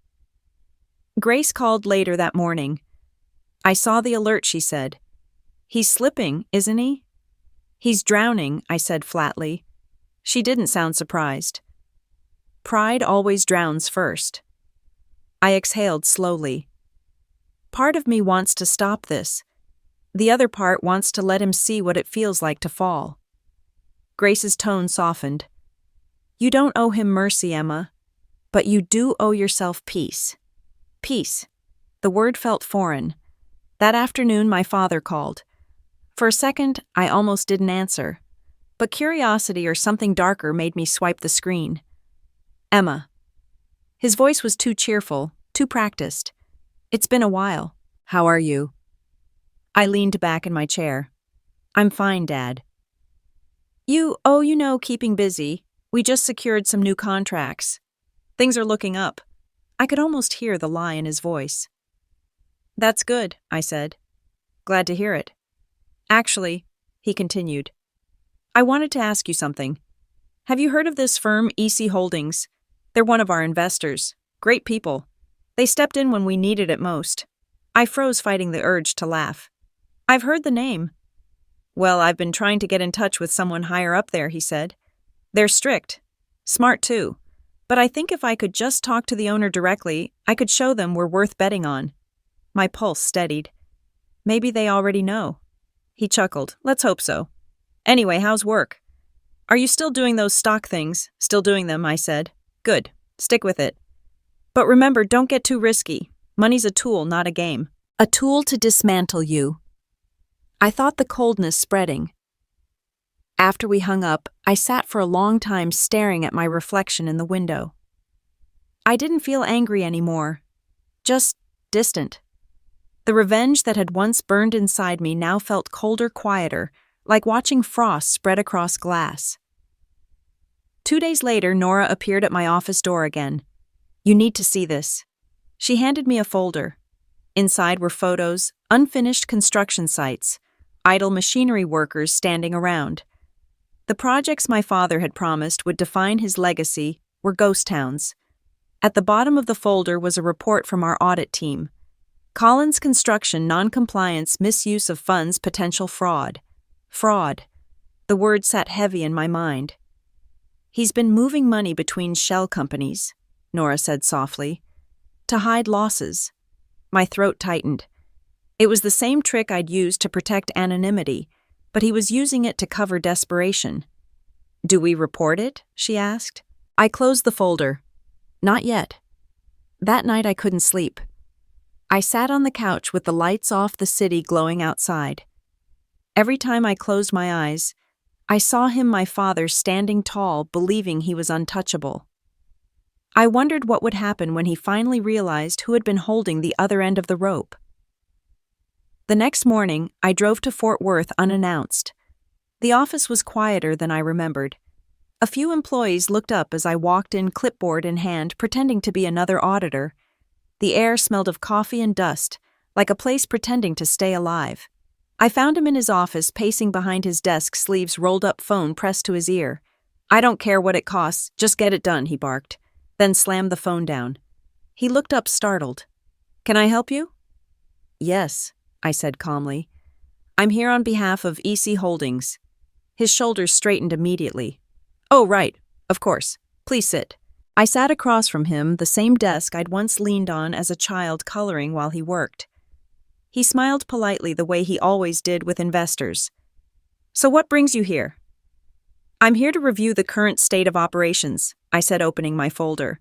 Grace called later that morning. "I saw the alert," she said. "He's slipping, isn't he?" "He's drowning," I said flatly. She didn't sound surprised. Pride always drowns first. I exhaled slowly. Part of me wants to stop this. The other part wants to let him see what it feels like to fall. Grace's tone softened. "You don't owe him mercy, Emma, but you do owe yourself peace." Peace. The word felt foreign. That afternoon, my father called. For a second, I almost didn't answer, but curiosity or something darker made me swipe the screen. "Emma." His voice was too cheerful, too practiced. "It's been a while. How are you?" I leaned back in my chair. "I'm fine, Dad." You know, keeping busy. We just secured some new contracts. Things are looking up." I could almost hear the lie in his voice. "That's good," I said. "Glad to hear it. Actually," he continued, "I wanted to ask you something. Have you heard of this firm, EC Holdings? They're one of our investors. Great people. They stepped in when we needed it most." I froze, fighting the urge to laugh. "I've heard the name." "Well, I've been trying to get in touch with someone higher up there," he said. "They're strict. Smart, too. But I think if I could just talk to the owner directly, I could show them we're worth betting on." My pulse steadied. "Maybe they already know." He chuckled. "Let's hope so. Anyway, how's work?" "Are you still doing those stock things?" "Still doing them," I said. "Good. Stick with it. But remember, don't get too risky. Money's a tool, not a game." "A tool to dismantle you." I thought the coldness spreading. After we hung up, I sat for a long time staring at my reflection in the window. I didn't feel angry anymore, just distant. The revenge that had once burned inside me now felt colder, quieter, like watching frost spread across glass. 2 days later, Nora appeared at my office door again. "You need to see this." She handed me a folder. Inside were photos, unfinished construction sites, idle machinery workers standing around. The projects my father had promised would define his legacy were ghost towns. At the bottom of the folder was a report from our audit team. Collins Construction non-compliance, misuse of funds, potential fraud. Fraud. The word sat heavy in my mind. He's been moving money between shell companies, Nora said softly, to hide losses. My throat tightened. It was the same trick I'd used to protect anonymity, but he was using it to cover desperation. Do we report it? She asked. I closed the folder. Not yet. That night I couldn't sleep. I sat on the couch with the lights off, the city glowing outside. Every time I closed my eyes, I saw him, my father, standing tall, believing he was untouchable. I wondered what would happen when he finally realized who had been holding the other end of the rope. The next morning, I drove to Fort Worth unannounced. The office was quieter than I remembered. A few employees looked up as I walked in, clipboard in hand, pretending to be another auditor. The air smelled of coffee and dust, like a place pretending to stay alive. I found him in his office, pacing behind his desk, sleeves rolled up, phone pressed to his ear. I don't care what it costs, just get it done, he barked, then slammed the phone down. He looked up, startled. Can I help you? Yes, I said calmly. I'm here on behalf of EC Holdings. His shoulders straightened immediately. Oh, right, of course. Please sit. I sat across from him, the same desk I'd once leaned on as a child, coloring while he worked. He smiled politely the way he always did with investors. So what brings you here? I'm here to review the current state of operations, I said, opening my folder.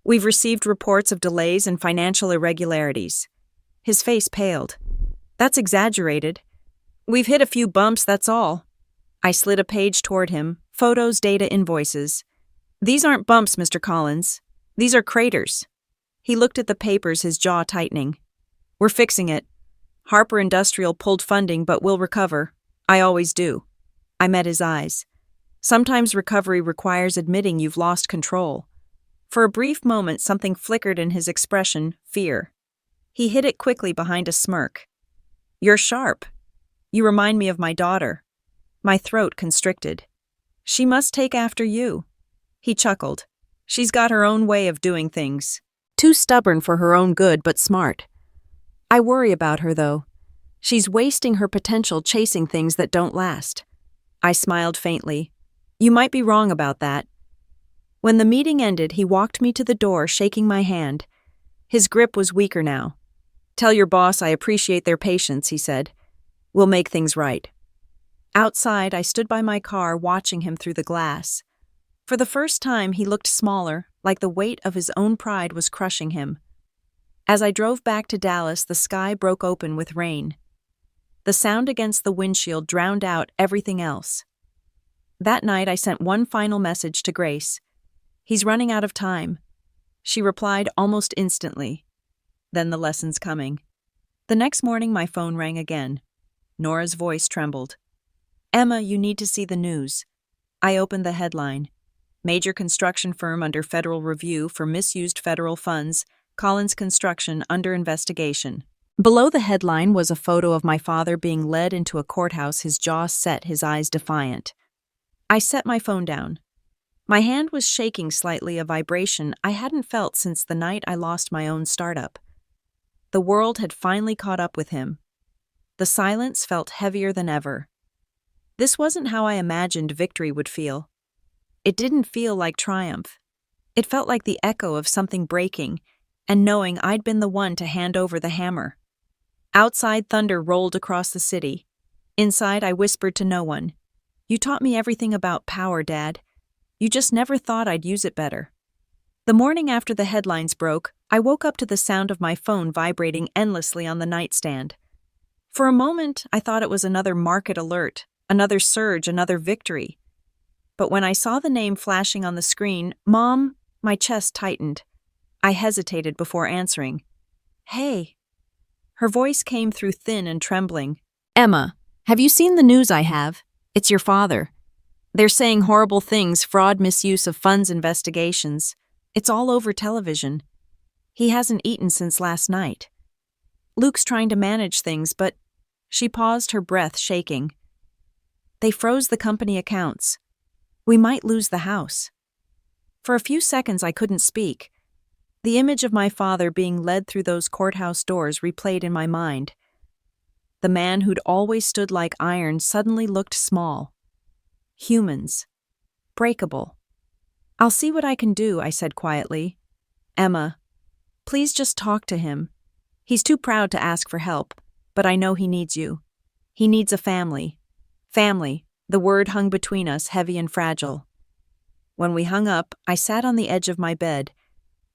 We've received reports of delays and financial irregularities. His face paled. That's exaggerated. We've hit a few bumps, that's all. I slid a page toward him, photos, data, invoices. These aren't bumps, Mr. Collins. These are craters. He looked at the papers, his jaw tightening. We're fixing it. Harper Industrial pulled funding, but we'll recover. I always do. I met his eyes. Sometimes recovery requires admitting you've lost control. For a brief moment, something flickered in his expression, fear. He hid it quickly behind a smirk. You're sharp. You remind me of my daughter. My throat constricted. She must take after you. He chuckled. She's got her own way of doing things. Too stubborn for her own good, but smart. I worry about her, though. She's wasting her potential chasing things that don't last. I smiled faintly. You might be wrong about that. When the meeting ended, he walked me to the door, shaking my hand. His grip was weaker now. Tell your boss I appreciate their patience, he said. We'll make things right. Outside, I stood by my car, watching him through the glass. For the first time, he looked smaller, like the weight of his own pride was crushing him. As I drove back to Dallas, the sky broke open with rain. The sound against the windshield drowned out everything else. That night, I sent one final message to Grace. He's running out of time. She replied almost instantly. Then the lessons coming. The next morning, my phone rang again. Nora's voice trembled. Emma, you need to see the news. I opened the headline. Major construction firm under federal review for misused federal funds. Collins Construction under investigation. Below the headline was a photo of my father being led into a courthouse, his jaw set, his eyes defiant. I set my phone down. My hand was shaking slightly, a vibration I hadn't felt since the night I lost my own startup. The world had finally caught up with him. The silence felt heavier than ever. This wasn't how I imagined victory would feel. It didn't feel like triumph. It felt like the echo of something breaking, and knowing I'd been the one to hand over the hammer. Outside, thunder rolled across the city. Inside, I whispered to no one. You taught me everything about power, Dad. You just never thought I'd use it better. The morning after the headlines broke, I woke up to the sound of my phone vibrating endlessly on the nightstand. For a moment, I thought it was another market alert, another surge, another victory. But when I saw the name flashing on the screen, Mom, my chest tightened. I hesitated before answering. Hey. Her voice came through thin and trembling. Emma, have you seen the news I have? It's your father. They're saying horrible things, fraud, misuse of funds, investigations. It's all over television. He hasn't eaten since last night. Luke's trying to manage things, but... She paused, her breath shaking. They froze the company accounts. We might lose the house. For a few seconds I couldn't speak. The image of my father being led through those courthouse doors replayed in my mind. The man who'd always stood like iron suddenly looked small. Humans. Breakable. "I'll see what I can do," I said quietly. "Emma, please just talk to him. He's too proud to ask for help, but I know he needs you. He needs a family." Family, the word hung between us, heavy and fragile. When we hung up, I sat on the edge of my bed,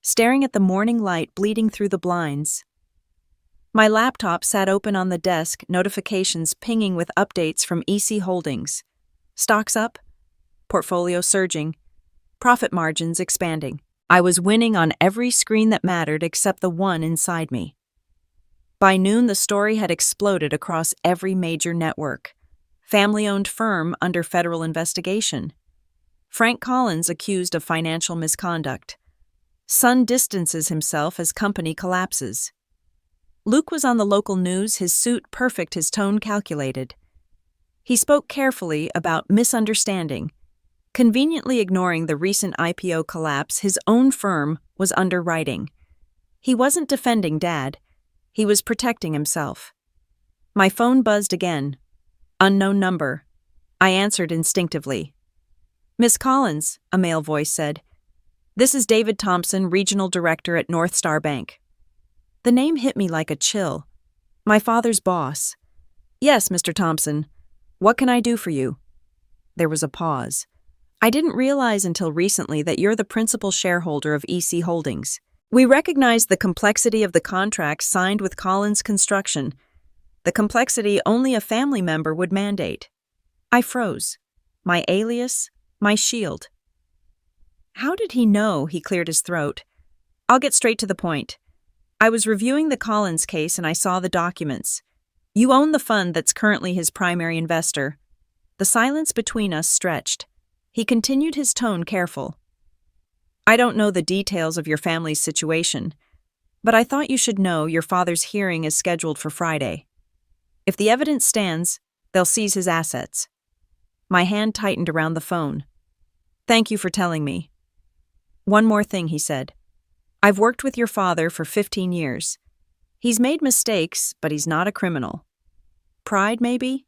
staring at the morning light bleeding through the blinds. My laptop sat open on the desk, notifications pinging with updates from EC Holdings. Stocks up, portfolio surging, profit margins expanding. I was winning on every screen that mattered except the one inside me. By noon, the story had exploded across every major network. Family-owned firm under federal investigation. Frank Collins accused of financial misconduct. Son distances himself as company collapses. Luke was on the local news, his suit perfect, his tone calculated. He spoke carefully about misunderstanding, conveniently ignoring the recent IPO collapse his own firm was underwriting. He wasn't defending Dad. He was protecting himself. My phone buzzed again. Unknown number. I answered instinctively. "Miss Collins," a male voice said. "This is David Thompson, Regional Director at North Star Bank." The name hit me like a chill. My father's boss. "Yes, Mr. Thompson. What can I do for you?" There was a pause. "I didn't realize until recently that you're the principal shareholder of EC Holdings. We recognize the complexity of the contract signed with Collins Construction, the complexity only a family member would mandate." I froze. My alias, my shield. "How did he know?" He cleared his throat. "I'll get straight to the point. I was reviewing the Collins case and I saw the documents. You own the fund that's currently his primary investor." The silence between us stretched. He continued, his tone careful. "I don't know the details of your family's situation, but I thought you should know your father's hearing is scheduled for Friday. If the evidence stands, they'll seize his assets." My hand tightened around the phone. "Thank you for telling me." "One more thing," he said. "I've worked with your father for 15 years. He's made mistakes, but he's not a criminal. Pride, maybe?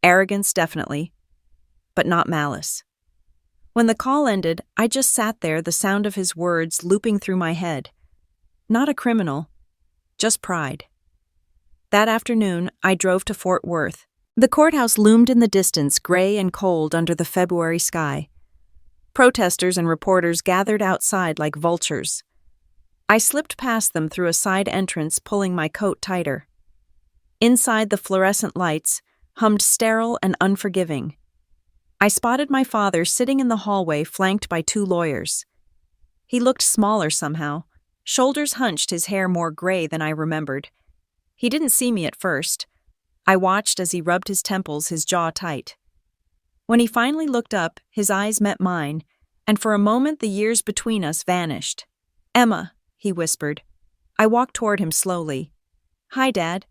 Arrogance, definitely. But not malice." When the call ended, I just sat there, the sound of his words looping through my head. Not a criminal, just pride. That afternoon, I drove to Fort Worth. The courthouse loomed in the distance, gray and cold under the February sky. Protesters and reporters gathered outside like vultures. I slipped past them through a side entrance, pulling my coat tighter. Inside, the fluorescent lights hummed sterile and unforgiving. I spotted my father sitting in the hallway, flanked by 2 lawyers. He looked smaller somehow, shoulders hunched, his hair more gray than I remembered. He didn't see me at first. I watched as he rubbed his temples, his jaw tight. When he finally looked up, his eyes met mine, and for a moment the years between us vanished. "Emma," he whispered. I walked toward him slowly. "Hi, Dad."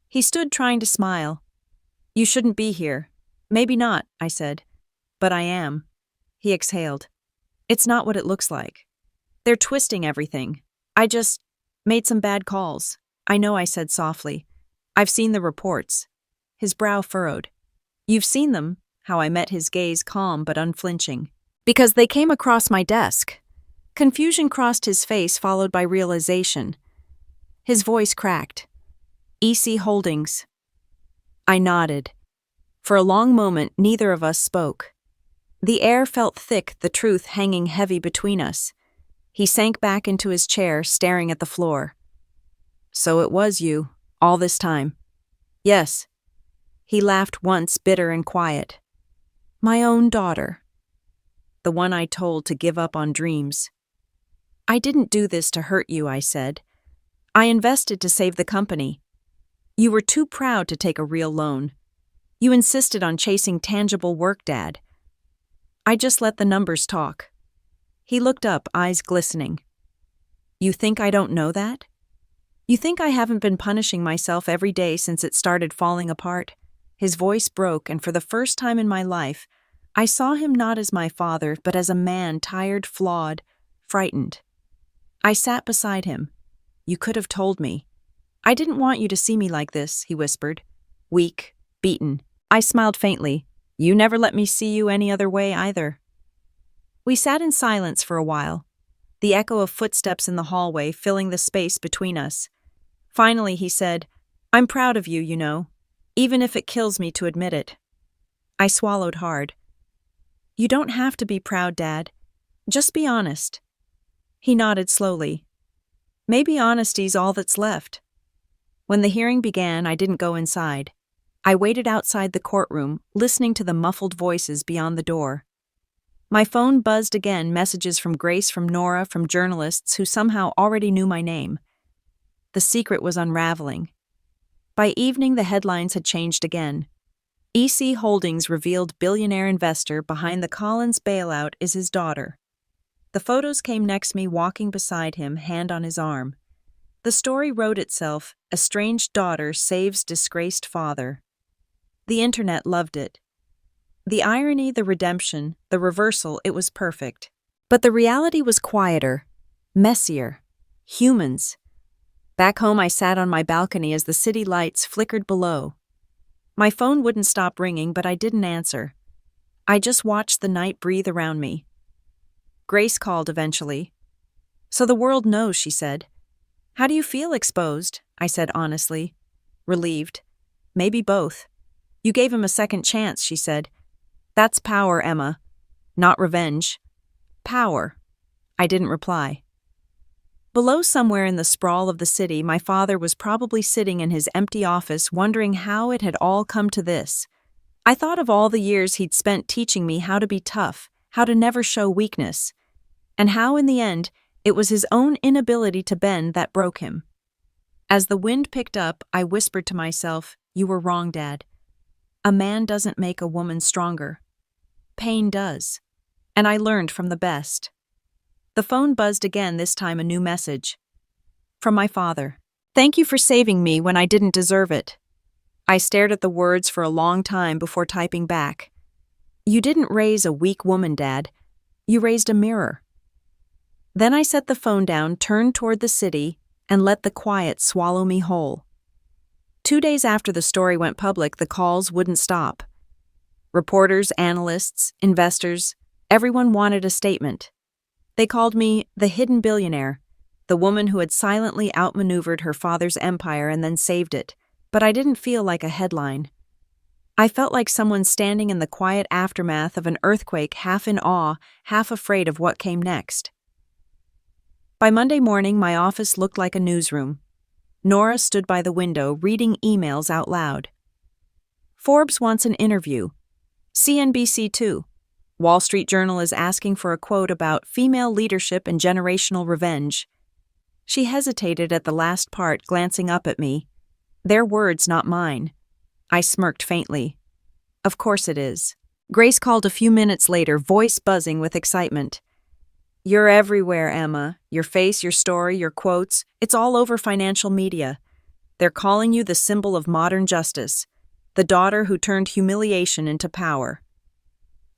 He stood trying to smile. "You shouldn't be here." "Maybe not," I said. "But I am." He exhaled. "It's not what it looks like. They're twisting everything. I just made some bad calls." "I know," I said softly. "I've seen the reports." His brow furrowed. "You've seen them?" How I met his gaze, calm but unflinching. "Because they came across my desk." Confusion crossed his face, followed by realization. His voice cracked. "EC Holdings." I nodded. For a long moment, neither of us spoke. The air felt thick, the truth hanging heavy between us. He sank back into his chair, staring at the floor. "So it was you, all this time?" "Yes." He laughed once, bitter and quiet. "My own daughter. The one I told to give up on dreams." "I didn't do this to hurt you," I said. "I invested to save the company. You were too proud to take a real loan. You insisted on chasing tangible work, Dad. I just let the numbers talk." He looked up, eyes glistening. "You think I don't know that? You think I haven't been punishing myself every day since it started falling apart?" His voice broke, and for the first time in my life, I saw him not as my father, but as a man tired, flawed, frightened. I sat beside him. You could have told me. I didn't want you to see me like this, he whispered. Weak, beaten. I smiled faintly. You never let me see you any other way either. We sat in silence for a while, the echo of footsteps in the hallway filling the space between us. Finally, he said, I'm proud of you, you know, even if it kills me to admit it. I swallowed hard. You don't have to be proud, Dad. Just be honest. He nodded slowly. Maybe honesty's all that's left. When the hearing began, I didn't go inside. I waited outside the courtroom, listening to the muffled voices beyond the door. My phone buzzed again, messages from Grace, from Nora, from journalists who somehow already knew my name. The secret was unraveling. By evening, the headlines had changed again. EC Holdings revealed billionaire investor behind the Collins bailout is his daughter. The photos came next, me walking beside him, hand on his arm. The story wrote itself, estranged daughter saves disgraced father. The internet loved it. The irony, the redemption, the reversal, it was perfect. But the reality was quieter, messier. Humans. Back home, I sat on my balcony as the city lights flickered below. My phone wouldn't stop ringing, but I didn't answer. I just watched the night breathe around me. Grace called eventually. So the world knows, she said. How do you feel exposed? I said honestly. Relieved. Maybe both. You gave him a second chance, she said. That's power, Emma. Not revenge. Power. I didn't reply. Below, somewhere in the sprawl of the city, my father was probably sitting in his empty office wondering how it had all come to this. I thought of all the years he'd spent teaching me how to be tough, how to never show weakness, and how in the end it was his own inability to bend that broke him. As the wind picked up, I whispered to myself, You were wrong, Dad. A man doesn't make a woman stronger. Pain does. And I learned from the best. The phone buzzed again, this time a new message. From my father. Thank you for saving me when I didn't deserve it. I stared at the words for a long time before typing back. You didn't raise a weak woman, Dad. You raised a mirror. Then I set the phone down, turned toward the city, and let the quiet swallow me whole. 2 days after the story went public, the calls wouldn't stop. Reporters, analysts, investors, everyone wanted a statement. They called me the hidden billionaire, the woman who had silently outmaneuvered her father's empire and then saved it. But I didn't feel like a headline. I felt like someone standing in the quiet aftermath of an earthquake, half in awe, half afraid of what came next. By Monday morning, my office looked like a newsroom. Nora stood by the window, reading emails out loud. Forbes wants an interview. CNBC too. Wall Street Journal is asking for a quote about female leadership and generational revenge. She hesitated at the last part, glancing up at me. Their words, not mine. I smirked faintly. Of course it is. Grace called a few minutes later, voice buzzing with excitement. You're everywhere, Emma. Your face, your story, your quotes. It's all over financial media. They're calling you the symbol of modern justice, the daughter who turned humiliation into power.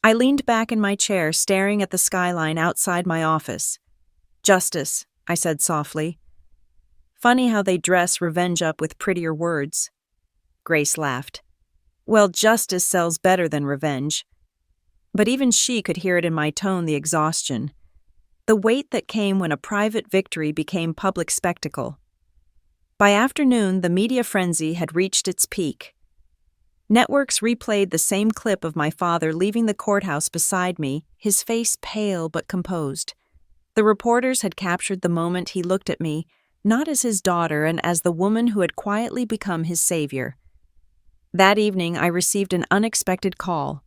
I leaned back in my chair, staring at the skyline outside my office. Justice, I said softly. Funny how they dress revenge up with prettier words. Grace laughed. Well, justice sells better than revenge. But even she could hear it in my tone, the exhaustion. The weight that came when a private victory became public spectacle. By afternoon, the media frenzy had reached its peak. Networks replayed the same clip of my father leaving the courthouse beside me, his face pale but composed. The reporters had captured the moment he looked at me, not as his daughter and as the woman who had quietly become his savior. That evening, I received an unexpected call.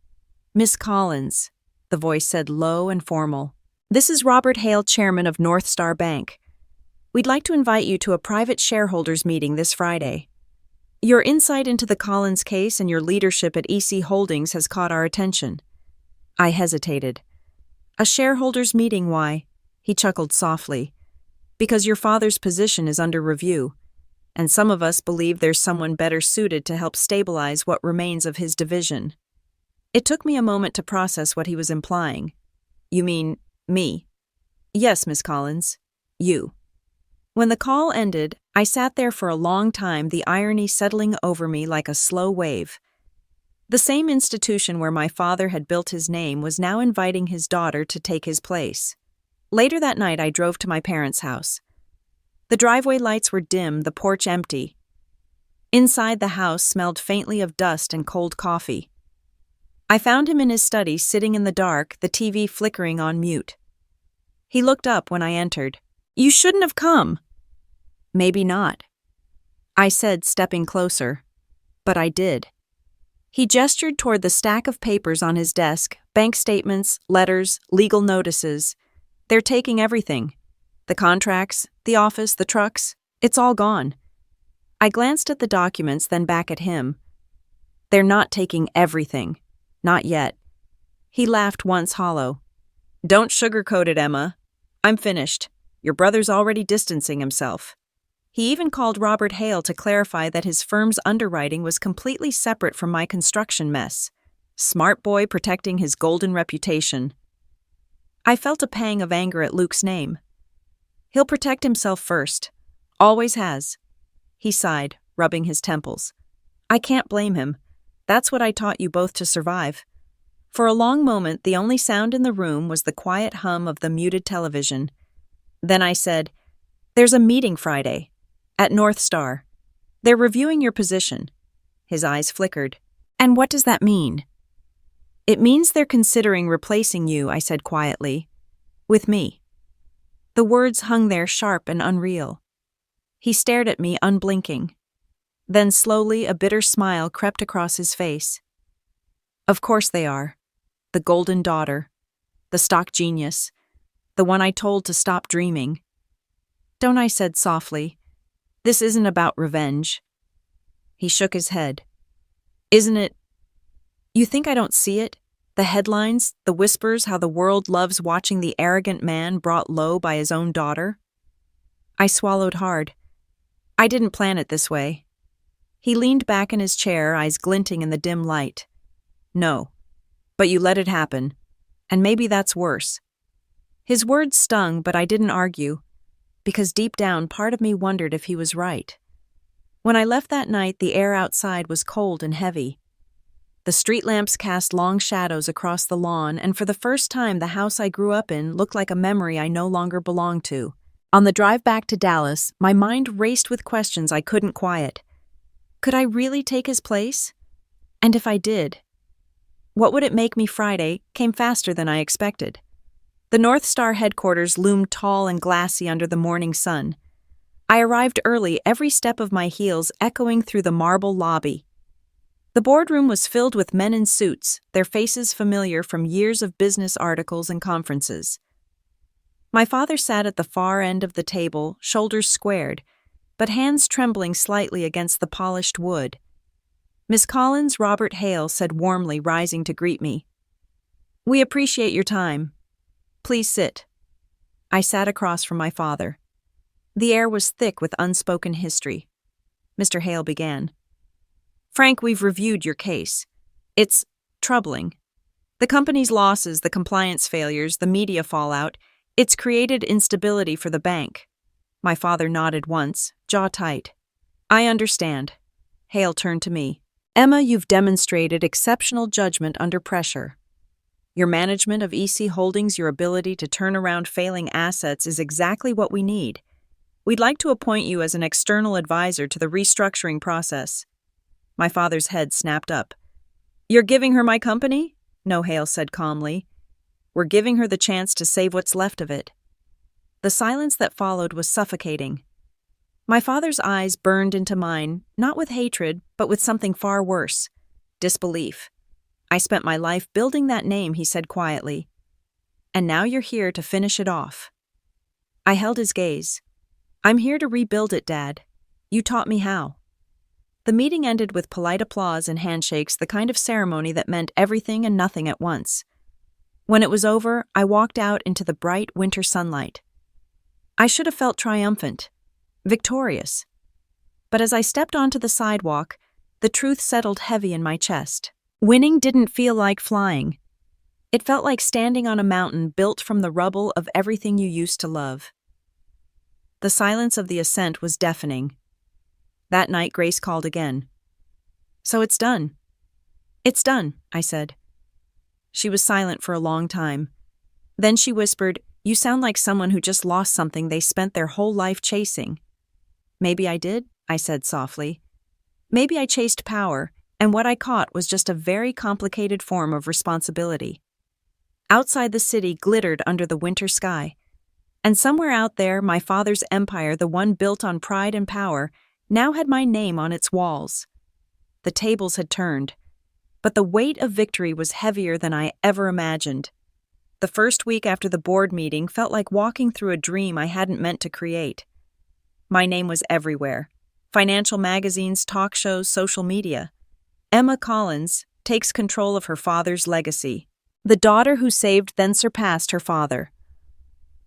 Miss Collins, the voice said, low and formal. This is Robert Hale, chairman of North Star Bank. We'd like to invite you to a private shareholders meeting this Friday. Your insight into the Collins case and your leadership at EC Holdings has caught our attention. I hesitated. A shareholders meeting, why? He chuckled softly. Because your father's position is under review, and some of us believe there's someone better suited to help stabilize what remains of his division. It took me a moment to process what he was implying. You mean, me? Yes, Miss Collins. You. When the call ended, I sat there for a long time, the irony settling over me like a slow wave. The same institution where my father had built his name was now inviting his daughter to take his place. Later that night, I drove to my parents' house. The driveway lights were dim, the porch empty. Inside, the house smelled faintly of dust and cold coffee. I found him in his study, sitting in the dark, the TV flickering on mute. He looked up when I entered. "You shouldn't have come." "Maybe not," I said, stepping closer. But I did. He gestured toward the stack of papers on his desk, bank statements, letters, legal notices. "They're taking everything. The contracts, the office, the trucks. It's all gone." I glanced at the documents, then back at him. "They're not taking everything. Not yet." He laughed once hollow. "Don't sugarcoat it, Emma. I'm finished. Your brother's already distancing himself." He even called Robert Hale to clarify that his firm's underwriting was completely separate from my construction mess. Smart boy protecting his golden reputation. I felt a pang of anger at Luke's name. "He'll protect himself first. Always has." He sighed, rubbing his temples. "I can't blame him. That's what I taught you both to survive." For a long moment, the only sound in the room was the quiet hum of the muted television. Then I said, "There's a meeting Friday. At North Star. They're reviewing your position." His eyes flickered. "And what does that mean?" "It means they're considering replacing you," I said quietly. "With me." The words hung there sharp and unreal. He stared at me, unblinking. Then slowly a bitter smile crept across his face. "Of course they are. The golden daughter. The stock genius. The one I told to stop dreaming." "Don't," I said softly. "This isn't about revenge." He shook his head. "Isn't it? You think I don't see it? The headlines, the whispers, how the world loves watching the arrogant man brought low by his own daughter?" I swallowed hard. "I didn't plan it this way." He leaned back in his chair, eyes glinting in the dim light. "No. But you let it happen. And maybe that's worse." His words stung, but I didn't argue, because deep down part of me wondered if he was right. When I left that night, the air outside was cold and heavy. The street lamps cast long shadows across the lawn, and for the first time the house I grew up in looked like a memory I no longer belonged to. On the drive back to Dallas, my mind raced with questions I couldn't quiet. Could I really take his place? And if I did, what would it make me? Friday came faster than I expected. The North Star headquarters loomed tall and glassy under the morning sun. I arrived early, every step of my heels echoing through the marble lobby. The boardroom was filled with men in suits, their faces familiar from years of business articles and conferences. My father sat at the far end of the table, shoulders squared, but hands trembling slightly against the polished wood. "Miss Collins," Robert Hale said warmly, rising to greet me. "We appreciate your time. Please sit." I sat across from my father. The air was thick with unspoken history. Mr. Hale began. "Frank, we've reviewed your case. It's troubling. The company's losses, the compliance failures, the media fallout, it's created instability for the bank." My father nodded once, jaw tight. "I understand." Hale turned to me. "Emma, you've demonstrated exceptional judgment under pressure. Your management of EC Holdings, your ability to turn around failing assets is exactly what we need. We'd like to appoint you as an external advisor to the restructuring process." My father's head snapped up. "You're giving her my company?" "No," Hale said calmly. "We're giving her the chance to save what's left of it." The silence that followed was suffocating. My father's eyes burned into mine, not with hatred, but with something far worse: disbelief. "I spent my life building that name," he said quietly. "And now you're here to finish it off." I held his gaze. "I'm here to rebuild it, Dad. You taught me how." The meeting ended with polite applause and handshakes, the kind of ceremony that meant everything and nothing at once. When it was over, I walked out into the bright winter sunlight. I should have felt triumphant, victorious. But as I stepped onto the sidewalk, the truth settled heavy in my chest. Winning didn't feel like flying. It felt like standing on a mountain built from the rubble of everything you used to love. The silence of the ascent was deafening. That night, Grace called again. "So it's done." "It's done," I said. She was silent for a long time. Then she whispered, "You sound like someone who just lost something they spent their whole life chasing." "Maybe I did," I said softly. "Maybe I chased power, and what I caught was just a very complicated form of responsibility." Outside the city glittered under the winter sky. And somewhere out there, my father's empire, the one built on pride and power, now had my name on its walls. The tables had turned, but the weight of victory was heavier than I ever imagined. The first week after the board meeting felt like walking through a dream I hadn't meant to create. My name was everywhere. Financial magazines, talk shows, social media. Emma Collins takes control of her father's legacy. The daughter who saved then surpassed her father.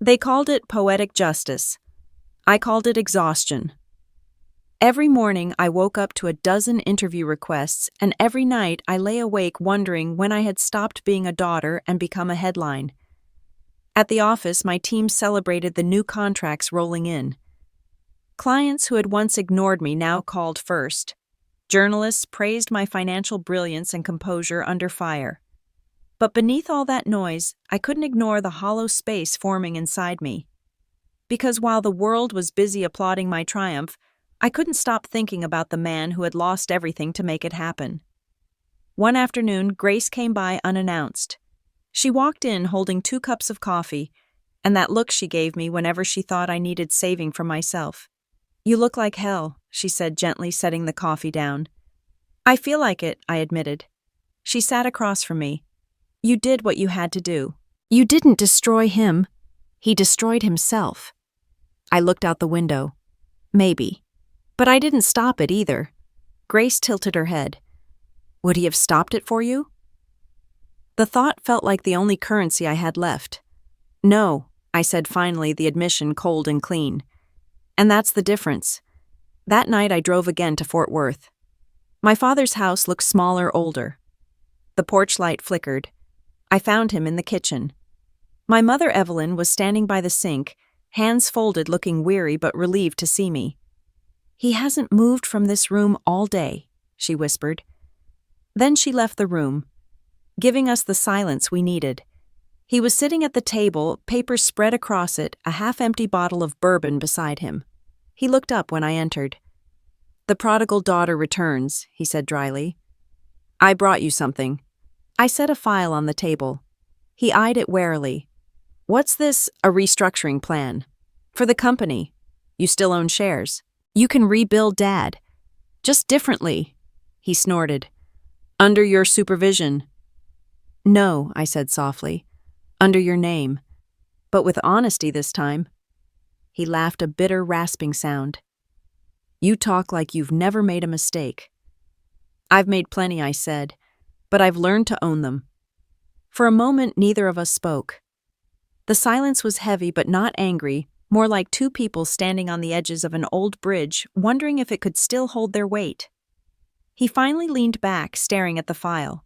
They called it poetic justice. I called it exhaustion. Every morning I woke up to a dozen interview requests, and every night I lay awake wondering when I had stopped being a daughter and become a headline. At the office, my team celebrated the new contracts rolling in. Clients who had once ignored me now called first. Journalists praised my financial brilliance and composure under fire. But beneath all that noise, I couldn't ignore the hollow space forming inside me. Because while the world was busy applauding my triumph, I couldn't stop thinking about the man who had lost everything to make it happen. One afternoon, Grace came by unannounced. She walked in holding 2 cups of coffee, and that look she gave me whenever she thought I needed saving from myself. "You look like hell," she said, gently setting the coffee down. "I feel like it," I admitted. She sat across from me. "You did what you had to do. You didn't destroy him. He destroyed himself." I looked out the window. Maybe. But I didn't stop it either. Grace tilted her head. "Would he have stopped it for you?" The thought felt like the only currency I had left. "No," I said finally, the admission cold and clean. And that's the difference. That night I drove again to Fort Worth. My father's house looked smaller, older. The porch light flickered. I found him in the kitchen. My mother, Evelyn, was standing by the sink, hands folded, looking weary but relieved to see me. "He hasn't moved from this room all day," she whispered. Then she left the room, giving us the silence we needed. He was sitting at the table, papers spread across it, a half-empty bottle of bourbon beside him. He looked up when I entered. "The prodigal daughter returns," he said dryly. "I brought you something." I set a file on the table. He eyed it warily. "What's this, a restructuring plan?" "For the company. You still own shares. You can rebuild Dad. Just differently." He snorted. "Under your supervision." "No," I said softly. "Under your name. But with honesty this time." He laughed, a bitter, rasping sound. "You talk like you've never made a mistake." "I've made plenty," I said, "but I've learned to own them." For a moment, neither of us spoke. The silence was heavy but not angry, more like 2 people standing on the edges of an old bridge, wondering if it could still hold their weight. He finally leaned back, staring at the file.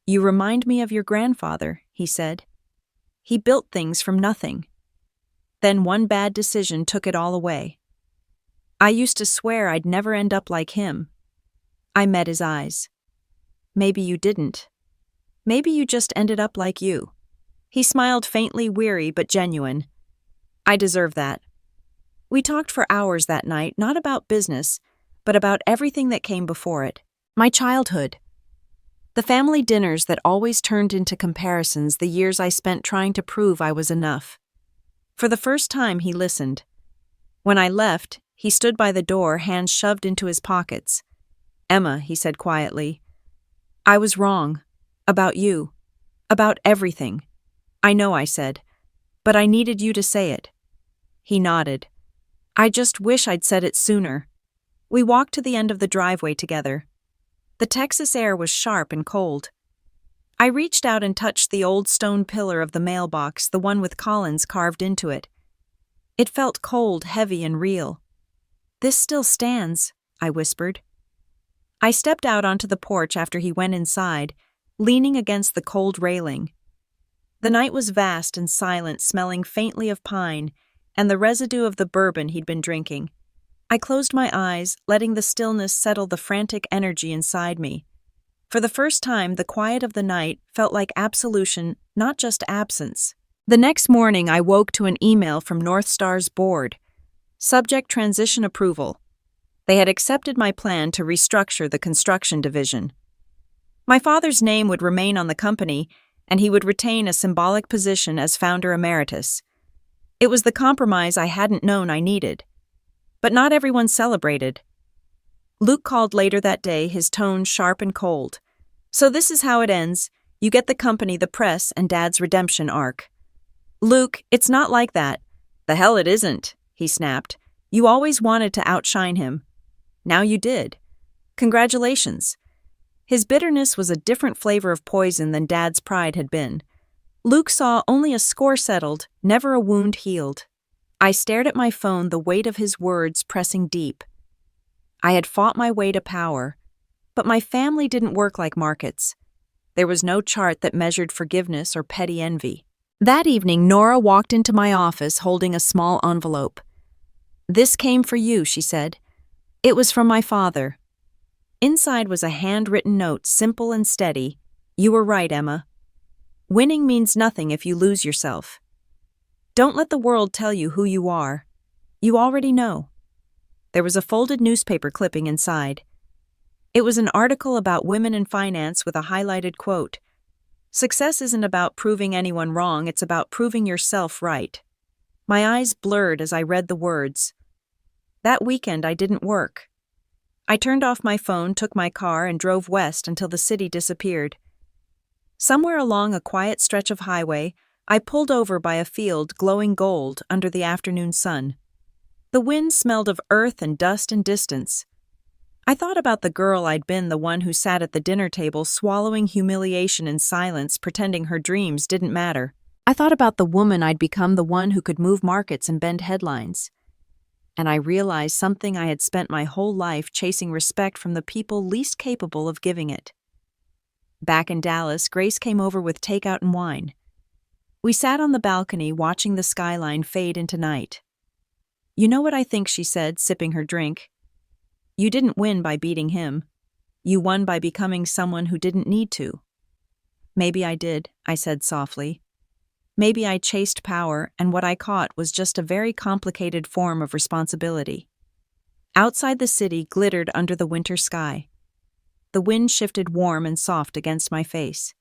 "You remind me of your grandfather," he said. "He built things from nothing. Then one bad decision took it all away. I used to swear I'd never end up like him." I met his eyes. "Maybe you didn't. Maybe you just ended up like you." He smiled, faintly weary but genuine. "I deserve that." We talked for hours that night, not about business, but about everything that came before it. My childhood. The family dinners that always turned into comparisons, the years I spent trying to prove I was enough. For the first time, he listened. When I left, he stood by the door, hands shoved into his pockets. "Emma," he said quietly, "I was wrong. About you. About everything." "I know," I said, "but I needed you to say it." He nodded. "I just wish I'd said it sooner." We walked to the end of the driveway together. The Texas air was sharp and cold. I reached out and touched the old stone pillar of the mailbox, the one with Collins carved into it. It felt cold, heavy, and real. "This still stands," I whispered. I stepped out onto the porch after he went inside, leaning against the cold railing. The night was vast and silent, smelling faintly of pine and the residue of the bourbon he'd been drinking. I closed my eyes, letting the stillness settle the frantic energy inside me. For the first time, the quiet of the night felt like absolution, not just absence. The next morning, I woke to an email from North Star's board. Subject transition approval. They had accepted my plan to restructure the construction division. My father's name would remain on the company, and he would retain a symbolic position as founder emeritus. It was the compromise I hadn't known I needed. But not everyone celebrated. Luke called later that day, his tone sharp and cold. "So this is how it ends. You get the company, the press, and Dad's redemption arc." "Luke, it's not like that." "The hell it isn't," he snapped. "You always wanted to outshine him. Now you did. Congratulations." His bitterness was a different flavor of poison than Dad's pride had been. Luke saw only a score settled, never a wound healed. I stared at my phone, the weight of his words pressing deep. I had fought my way to power, but my family didn't work like markets. There was no chart that measured forgiveness or petty envy. That evening, Nora walked into my office holding a small envelope. "This came for you," she said. It was from my father. Inside was a handwritten note, simple and steady. "You were right, Emma. Winning means nothing if you lose yourself. Don't let the world tell you who you are. You already know." There was a folded newspaper clipping inside. It was an article about women in finance with a highlighted quote. "Success isn't about proving anyone wrong, it's about proving yourself right." My eyes blurred as I read the words. That weekend I didn't work. I turned off my phone, took my car, and drove west until the city disappeared. Somewhere along a quiet stretch of highway, I pulled over by a field glowing gold under the afternoon sun. The wind smelled of earth and dust and distance. I thought about the girl I'd been, the one who sat at the dinner table swallowing humiliation in silence, pretending her dreams didn't matter. I thought about the woman I'd become, the one who could move markets and bend headlines. And I realized something I had spent my whole life chasing: respect from the people least capable of giving it. Back in Dallas, Grace came over with takeout and wine. We sat on the balcony watching the skyline fade into night. "You know what I think," she said, sipping her drink. "You didn't win by beating him. You won by becoming someone who didn't need to." "Maybe I did," I said softly. "Maybe I chased power, and what I caught was just a very complicated form of responsibility." Outside, the city glittered under the winter sky. The wind shifted warm and soft against my face.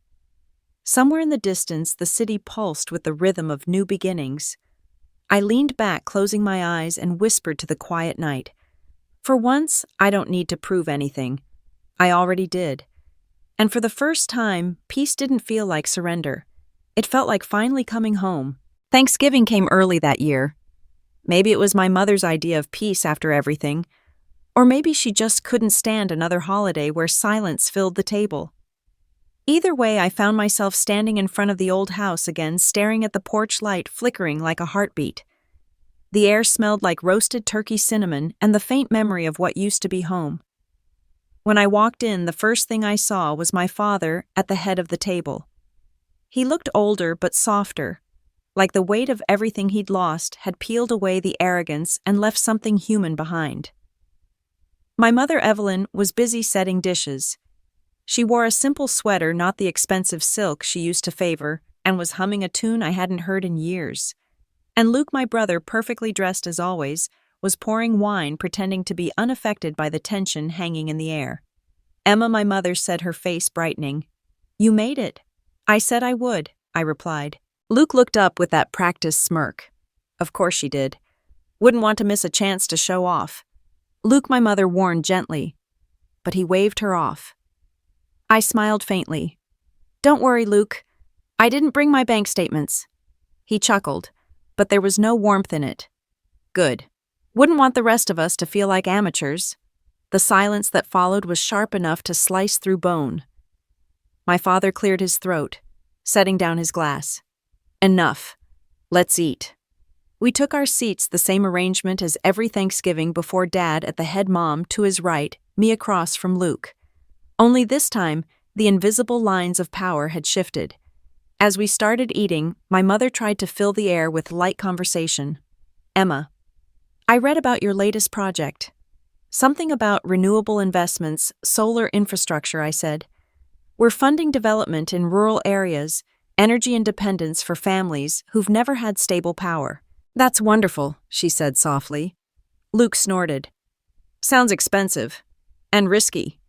Somewhere in the distance, the city pulsed with the rhythm of new beginnings. I leaned back, closing my eyes, and whispered to the quiet night. For once, I don't need to prove anything. I already did. And for the first time, peace didn't feel like surrender. It felt like finally coming home. Thanksgiving came early that year. Maybe it was my mother's idea of peace after everything. Or maybe she just couldn't stand another holiday where silence filled the table. Either way, I found myself standing in front of the old house again, staring at the porch light flickering like a heartbeat. The air smelled like roasted turkey cinnamon and the faint memory of what used to be home. When I walked in, the first thing I saw was my father at the head of the table. He looked older but softer, like the weight of everything he'd lost had peeled away the arrogance and left something human behind. My mother, Evelyn, was busy setting dishes. She wore a simple sweater, not the expensive silk she used to favor, and was humming a tune I hadn't heard in years. And Luke, my brother, perfectly dressed as always, was pouring wine, pretending to be unaffected by the tension hanging in the air. "Emma," my mother said, her face brightening. "You made it." "I said I would," I replied. Luke looked up with that practiced smirk. Of course she did. Wouldn't want to miss a chance to show off. Luke, my mother warned gently, but he waved her off. I smiled faintly. "Don't worry, Luke. I didn't bring my bank statements." He chuckled, but there was no warmth in it. Good. Wouldn't want the rest of us to feel like amateurs. The silence that followed was sharp enough to slice through bone. My father cleared his throat, setting down his glass. "Enough. Let's eat." We took our seats, the same arrangement as every Thanksgiving, before Dad at the head, Mom to his right, me across from Luke. Only this time, the invisible lines of power had shifted. As we started eating, my mother tried to fill the air with light conversation. Emma, I read about your latest project. Something about renewable investments, solar infrastructure, I said. We're funding development in rural areas, energy independence for families who've never had stable power. That's wonderful, she said softly. Luke snorted. Sounds expensive. And risky.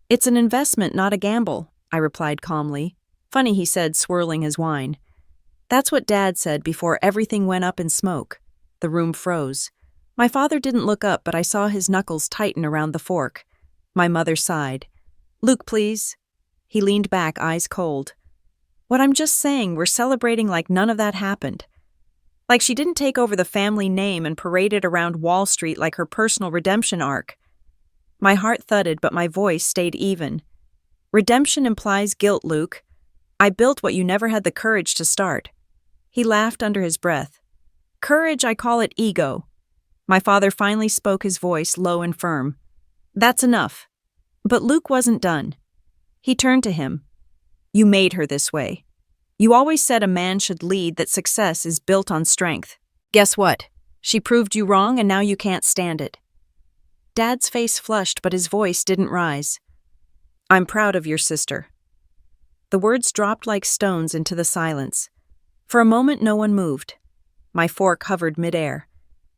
It's an investment, not a gamble, I replied calmly. Funny, he said, swirling his wine. That's what Dad said before everything went up in smoke. The room froze. My father didn't look up, but I saw his knuckles tighten around the fork. My mother sighed. Luke, please. He leaned back, eyes cold. What I'm just saying, we're celebrating like none of that happened. Like she didn't take over the family name and parade it around Wall Street like her personal redemption arc. My heart thudded, but my voice stayed even. Redemption implies guilt, Luke. I built what you never had the courage to start. He laughed under his breath. Courage, I call it ego. My father finally spoke, his voice low and firm. That's enough. But Luke wasn't done. He turned to him. You made her this way. You always said a man should lead, that success is built on strength. Guess what? She proved you wrong and now you can't stand it. Dad's face flushed, but his voice didn't rise. I'm proud of your sister. The words dropped like stones into the silence. For a moment no one moved. My fork hovered midair.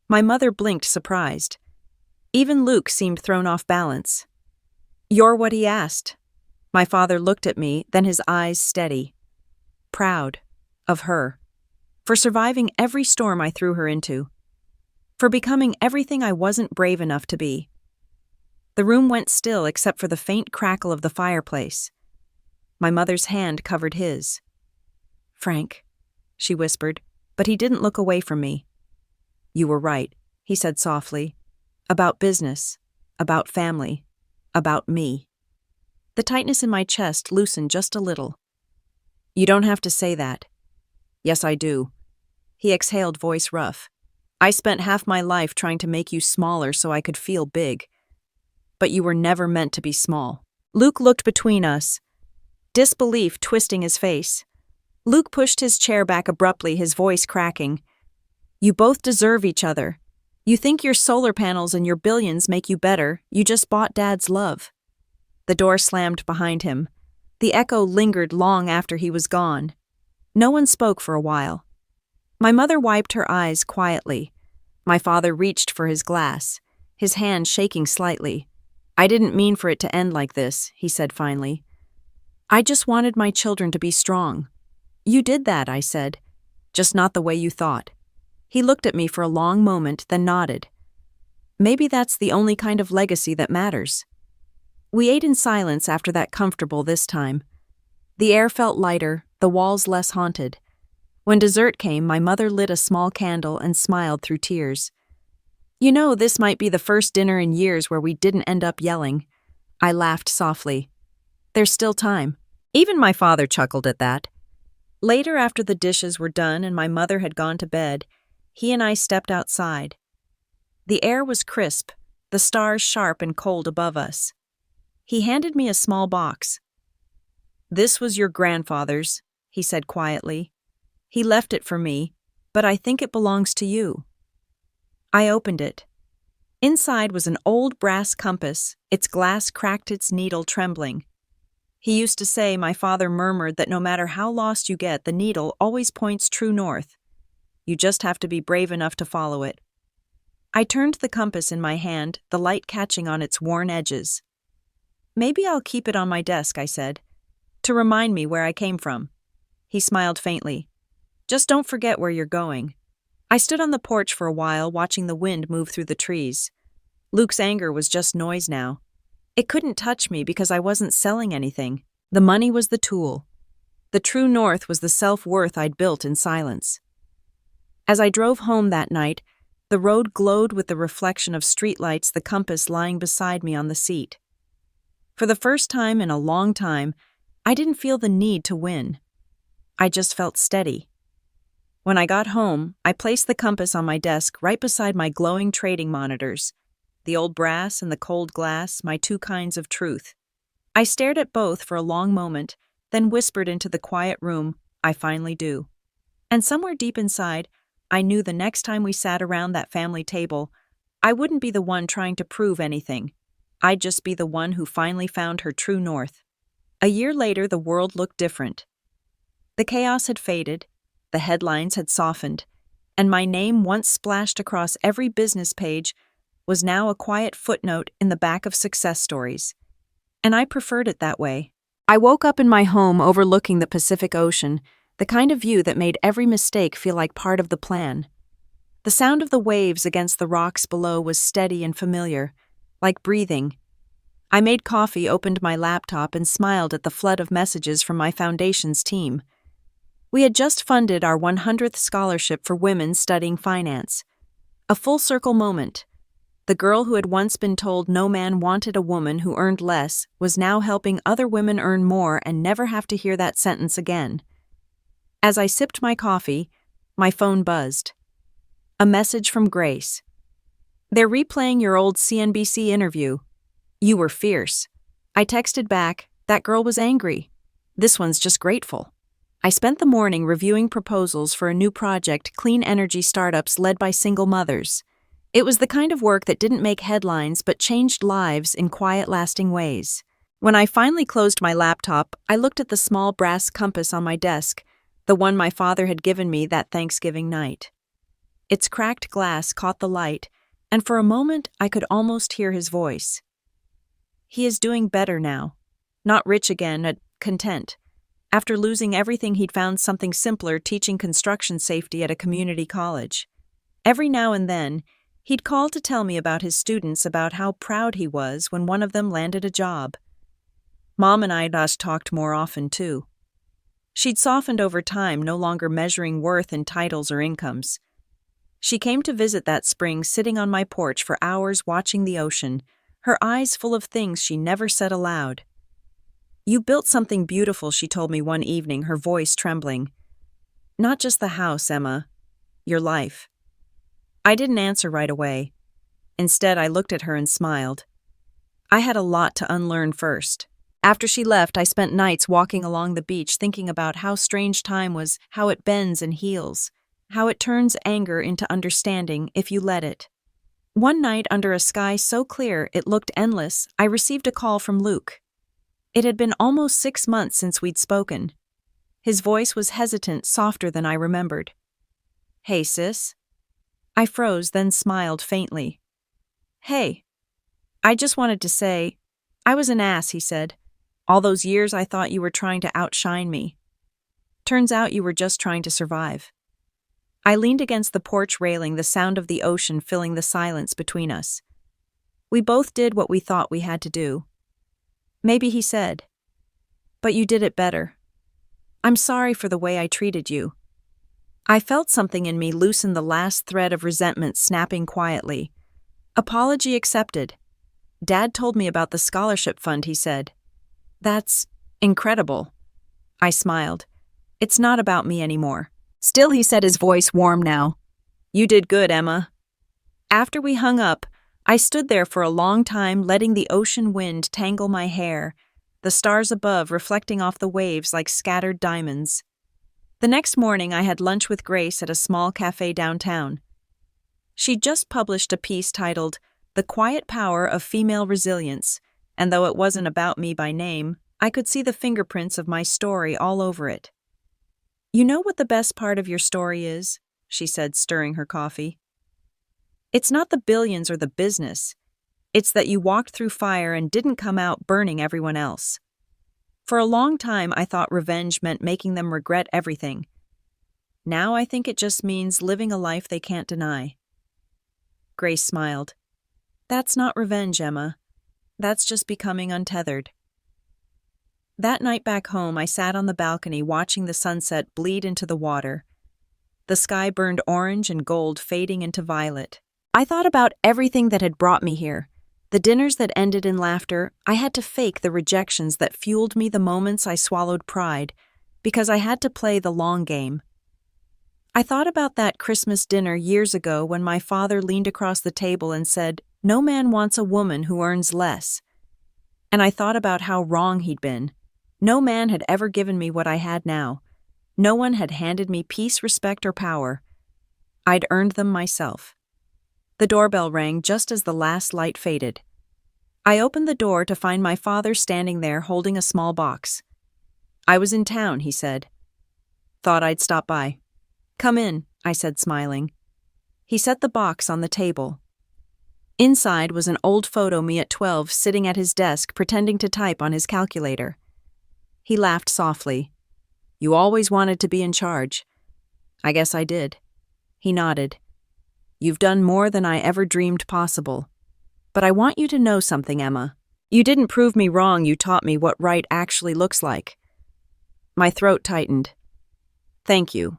My mother blinked, surprised. Even Luke seemed thrown off balance. You're what he asked. My father looked at me, then his eyes steady. Proud. Of her. For surviving every storm I threw her into. For becoming everything I wasn't brave enough to be. The room went still except for the faint crackle of the fireplace. My mother's hand covered his. Frank, she whispered, but he didn't look away from me. You were right, he said softly. About business, about family, about me. The tightness in my chest loosened just a little. You don't have to say that. Yes, I do. He exhaled, voice rough. I spent half my life trying to make you smaller so I could feel big. But you were never meant to be small. Luke looked between us, disbelief twisting his face. Luke pushed his chair back abruptly, his voice cracking. You both deserve each other. You think your solar panels and your billions make you better. You just bought Dad's love. The door slammed behind him. The echo lingered long after he was gone. No one spoke for a while. My mother wiped her eyes quietly. My father reached for his glass, his hand shaking slightly. I didn't mean for it to end like this, he said finally. I just wanted my children to be strong. You did that, I said. Just not the way you thought. He looked at me for a long moment, then nodded. Maybe that's the only kind of legacy that matters. We ate in silence after that, comfortable this time. The air felt lighter, the walls less haunted. When dessert came, my mother lit a small candle and smiled through tears. You know, this might be the first dinner in years where we didn't end up yelling. I laughed softly. There's still time. Even my father chuckled at that. Later, after the dishes were done and my mother had gone to bed, he and I stepped outside. The air was crisp, the stars sharp and cold above us. He handed me a small box. This was your grandfather's, he said quietly. He left it for me, but I think it belongs to you. I opened it. Inside was an old brass compass, its glass cracked, its needle trembling. He used to say, my father murmured, that no matter how lost you get, the needle always points true north. You just have to be brave enough to follow it. I turned the compass in my hand, the light catching on its worn edges. Maybe I'll keep it on my desk, I said, to remind me where I came from. He smiled faintly. Just don't forget where you're going. I stood on the porch for a while, watching the wind move through the trees. Luke's anger was just noise now. It couldn't touch me because I wasn't selling anything. The money was the tool. The true north was the self-worth I'd built in silence. As I drove home that night, the road glowed with the reflection of streetlights, the compass lying beside me on the seat. For the first time in a long time, I didn't feel the need to win. I just felt steady. When I got home, I placed the compass on my desk right beside my glowing trading monitors. the old brass and the cold glass, my two kinds of truth. I stared at both for a long moment, then whispered into the quiet room, I finally do. And somewhere deep inside, I knew the next time we sat around that family table, I wouldn't be the one trying to prove anything. I'd just be the one who finally found her true north. A year later, the world looked different. The chaos had faded, the headlines had softened, and my name, once splashed across every business page, was now a quiet footnote in the back of success stories. And I preferred it that way. I woke up in my home overlooking the Pacific Ocean, the kind of view that made every mistake feel like part of the plan. The sound of the waves against the rocks below was steady and familiar, like breathing. I made coffee, opened my laptop, and smiled at the flood of messages from my foundation's team. We had just funded our 100th scholarship for women studying finance. A full-circle moment. The girl who had once been told no man wanted a woman who earned less was now helping other women earn more and never have to hear that sentence again. As I sipped my coffee, my phone buzzed. A message from Grace. They're replaying your old CNBC interview. You were fierce. I texted back, that girl was angry. This one's just grateful. I spent the morning reviewing proposals for a new project, clean energy startups led by single mothers. It was the kind of work that didn't make headlines but changed lives in quiet, lasting ways. When I finally closed my laptop, I looked at the small brass compass on my desk, the one my father had given me that Thanksgiving night. Its cracked glass caught the light, and for a moment I could almost hear his voice. He is doing better now. Not rich again, but content. After losing everything, he'd found something simpler, teaching construction safety at a community college. Every now and then, he'd call to tell me about his students, about how proud he was when one of them landed a job. Mom and I thus talked more often, too. She'd softened over time, no longer measuring worth in titles or incomes. She came to visit that spring, sitting on my porch for hours watching the ocean, her eyes full of things she never said aloud. You built something beautiful, she told me one evening, her voice trembling. Not just the house, Emma. Your life. I didn't answer right away. Instead, I looked at her and smiled. I had a lot to unlearn first. After she left, I spent nights walking along the beach thinking about how strange time was, how it bends and heals, how it turns anger into understanding if you let it. One night, under a sky so clear it looked endless, I received a call from Luke. It had been almost 6 months since we'd spoken. His voice was hesitant, softer than I remembered. Hey, sis. I froze, then smiled faintly. Hey. I just wanted to say, I was an ass, he said. All those years I thought you were trying to outshine me. Turns out you were just trying to survive. I leaned against the porch railing, the sound of the ocean filling the silence between us. We both did what we thought we had to do. Maybe he said, but you did it better. I'm sorry for the way I treated you. I felt something in me loosen the last thread of resentment snapping quietly. Apology accepted. Dad told me about the scholarship fund, he said. That's incredible. I smiled. It's not about me anymore. Still, he said, his voice warm now. You did good, Emma. After we hung up, I stood there for a long time, letting the ocean wind tangle my hair, the stars above reflecting off the waves like scattered diamonds. The next morning, I had lunch with Grace at a small cafe downtown. She'd just published a piece titled, The Quiet Power of Female Resilience, and though it wasn't about me by name, I could see the fingerprints of my story all over it. You know what the best part of your story is? She said, stirring her coffee. It's not the billions or the business. It's that you walked through fire and didn't come out burning everyone else. For a long time, I thought revenge meant making them regret everything. Now I think it just means living a life they can't deny. Grace smiled. That's not revenge, Emma. That's just becoming untethered. That night back home, I sat on the balcony watching the sunset bleed into the water. The sky burned orange and gold, fading into violet. I thought about everything that had brought me here. The dinners that ended in laughter. I had to fake the rejections that fueled me, the moments I swallowed pride, because I had to play the long game. I thought about that Christmas dinner years ago when my father leaned across the table and said, No man wants a woman who earns less. And I thought about how wrong he'd been. No man had ever given me what I had now. No one had handed me peace, respect, or power. I'd earned them myself. The doorbell rang just as the last light faded. I opened the door to find my father standing there holding a small box. "I was in town," he said. "Thought I'd stop by." "Come in," I said, smiling. He set the box on the table. Inside was an old photo me at 12 sitting at his desk pretending to type on his calculator. He laughed softly. "You always wanted to be in charge." "I guess I did." He nodded. "You've done more than I ever dreamed possible. But I want you to know something, Emma. You didn't prove me wrong, you taught me what right actually looks like." My throat tightened. "Thank you."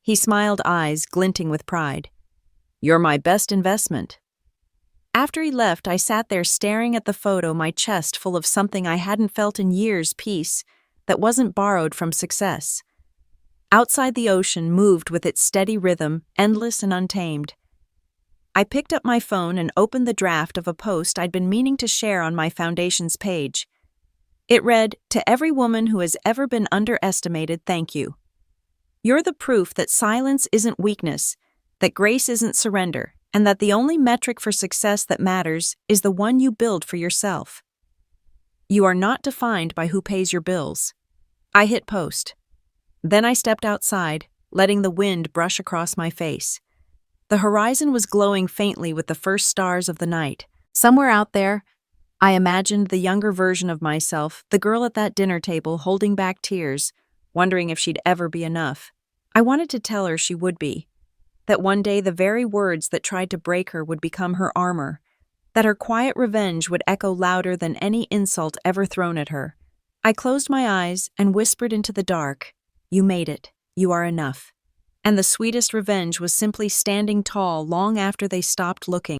He smiled, eyes glinting with pride. "You're my best investment." After he left, I sat there staring at the photo, my chest full of something I hadn't felt in years, peace that wasn't borrowed from success. Outside, the ocean moved with its steady rhythm, endless and untamed. I picked up my phone and opened the draft of a post I'd been meaning to share on my foundation's page. It read, "To every woman who has ever been underestimated, thank you. You're the proof that silence isn't weakness, that grace isn't surrender, and that the only metric for success that matters is the one you build for yourself. You are not defined by who pays your bills." I hit post. Then I stepped outside, letting the wind brush across my face. The horizon was glowing faintly with the first stars of the night. Somewhere out there, I imagined the younger version of myself, the girl at that dinner table holding back tears, wondering if she'd ever be enough. I wanted to tell her she would be. That one day the very words that tried to break her would become her armor, that her quiet revenge would echo louder than any insult ever thrown at her. I closed my eyes and whispered into the dark, "You made it. You are enough." And the sweetest revenge was simply standing tall long after they stopped looking.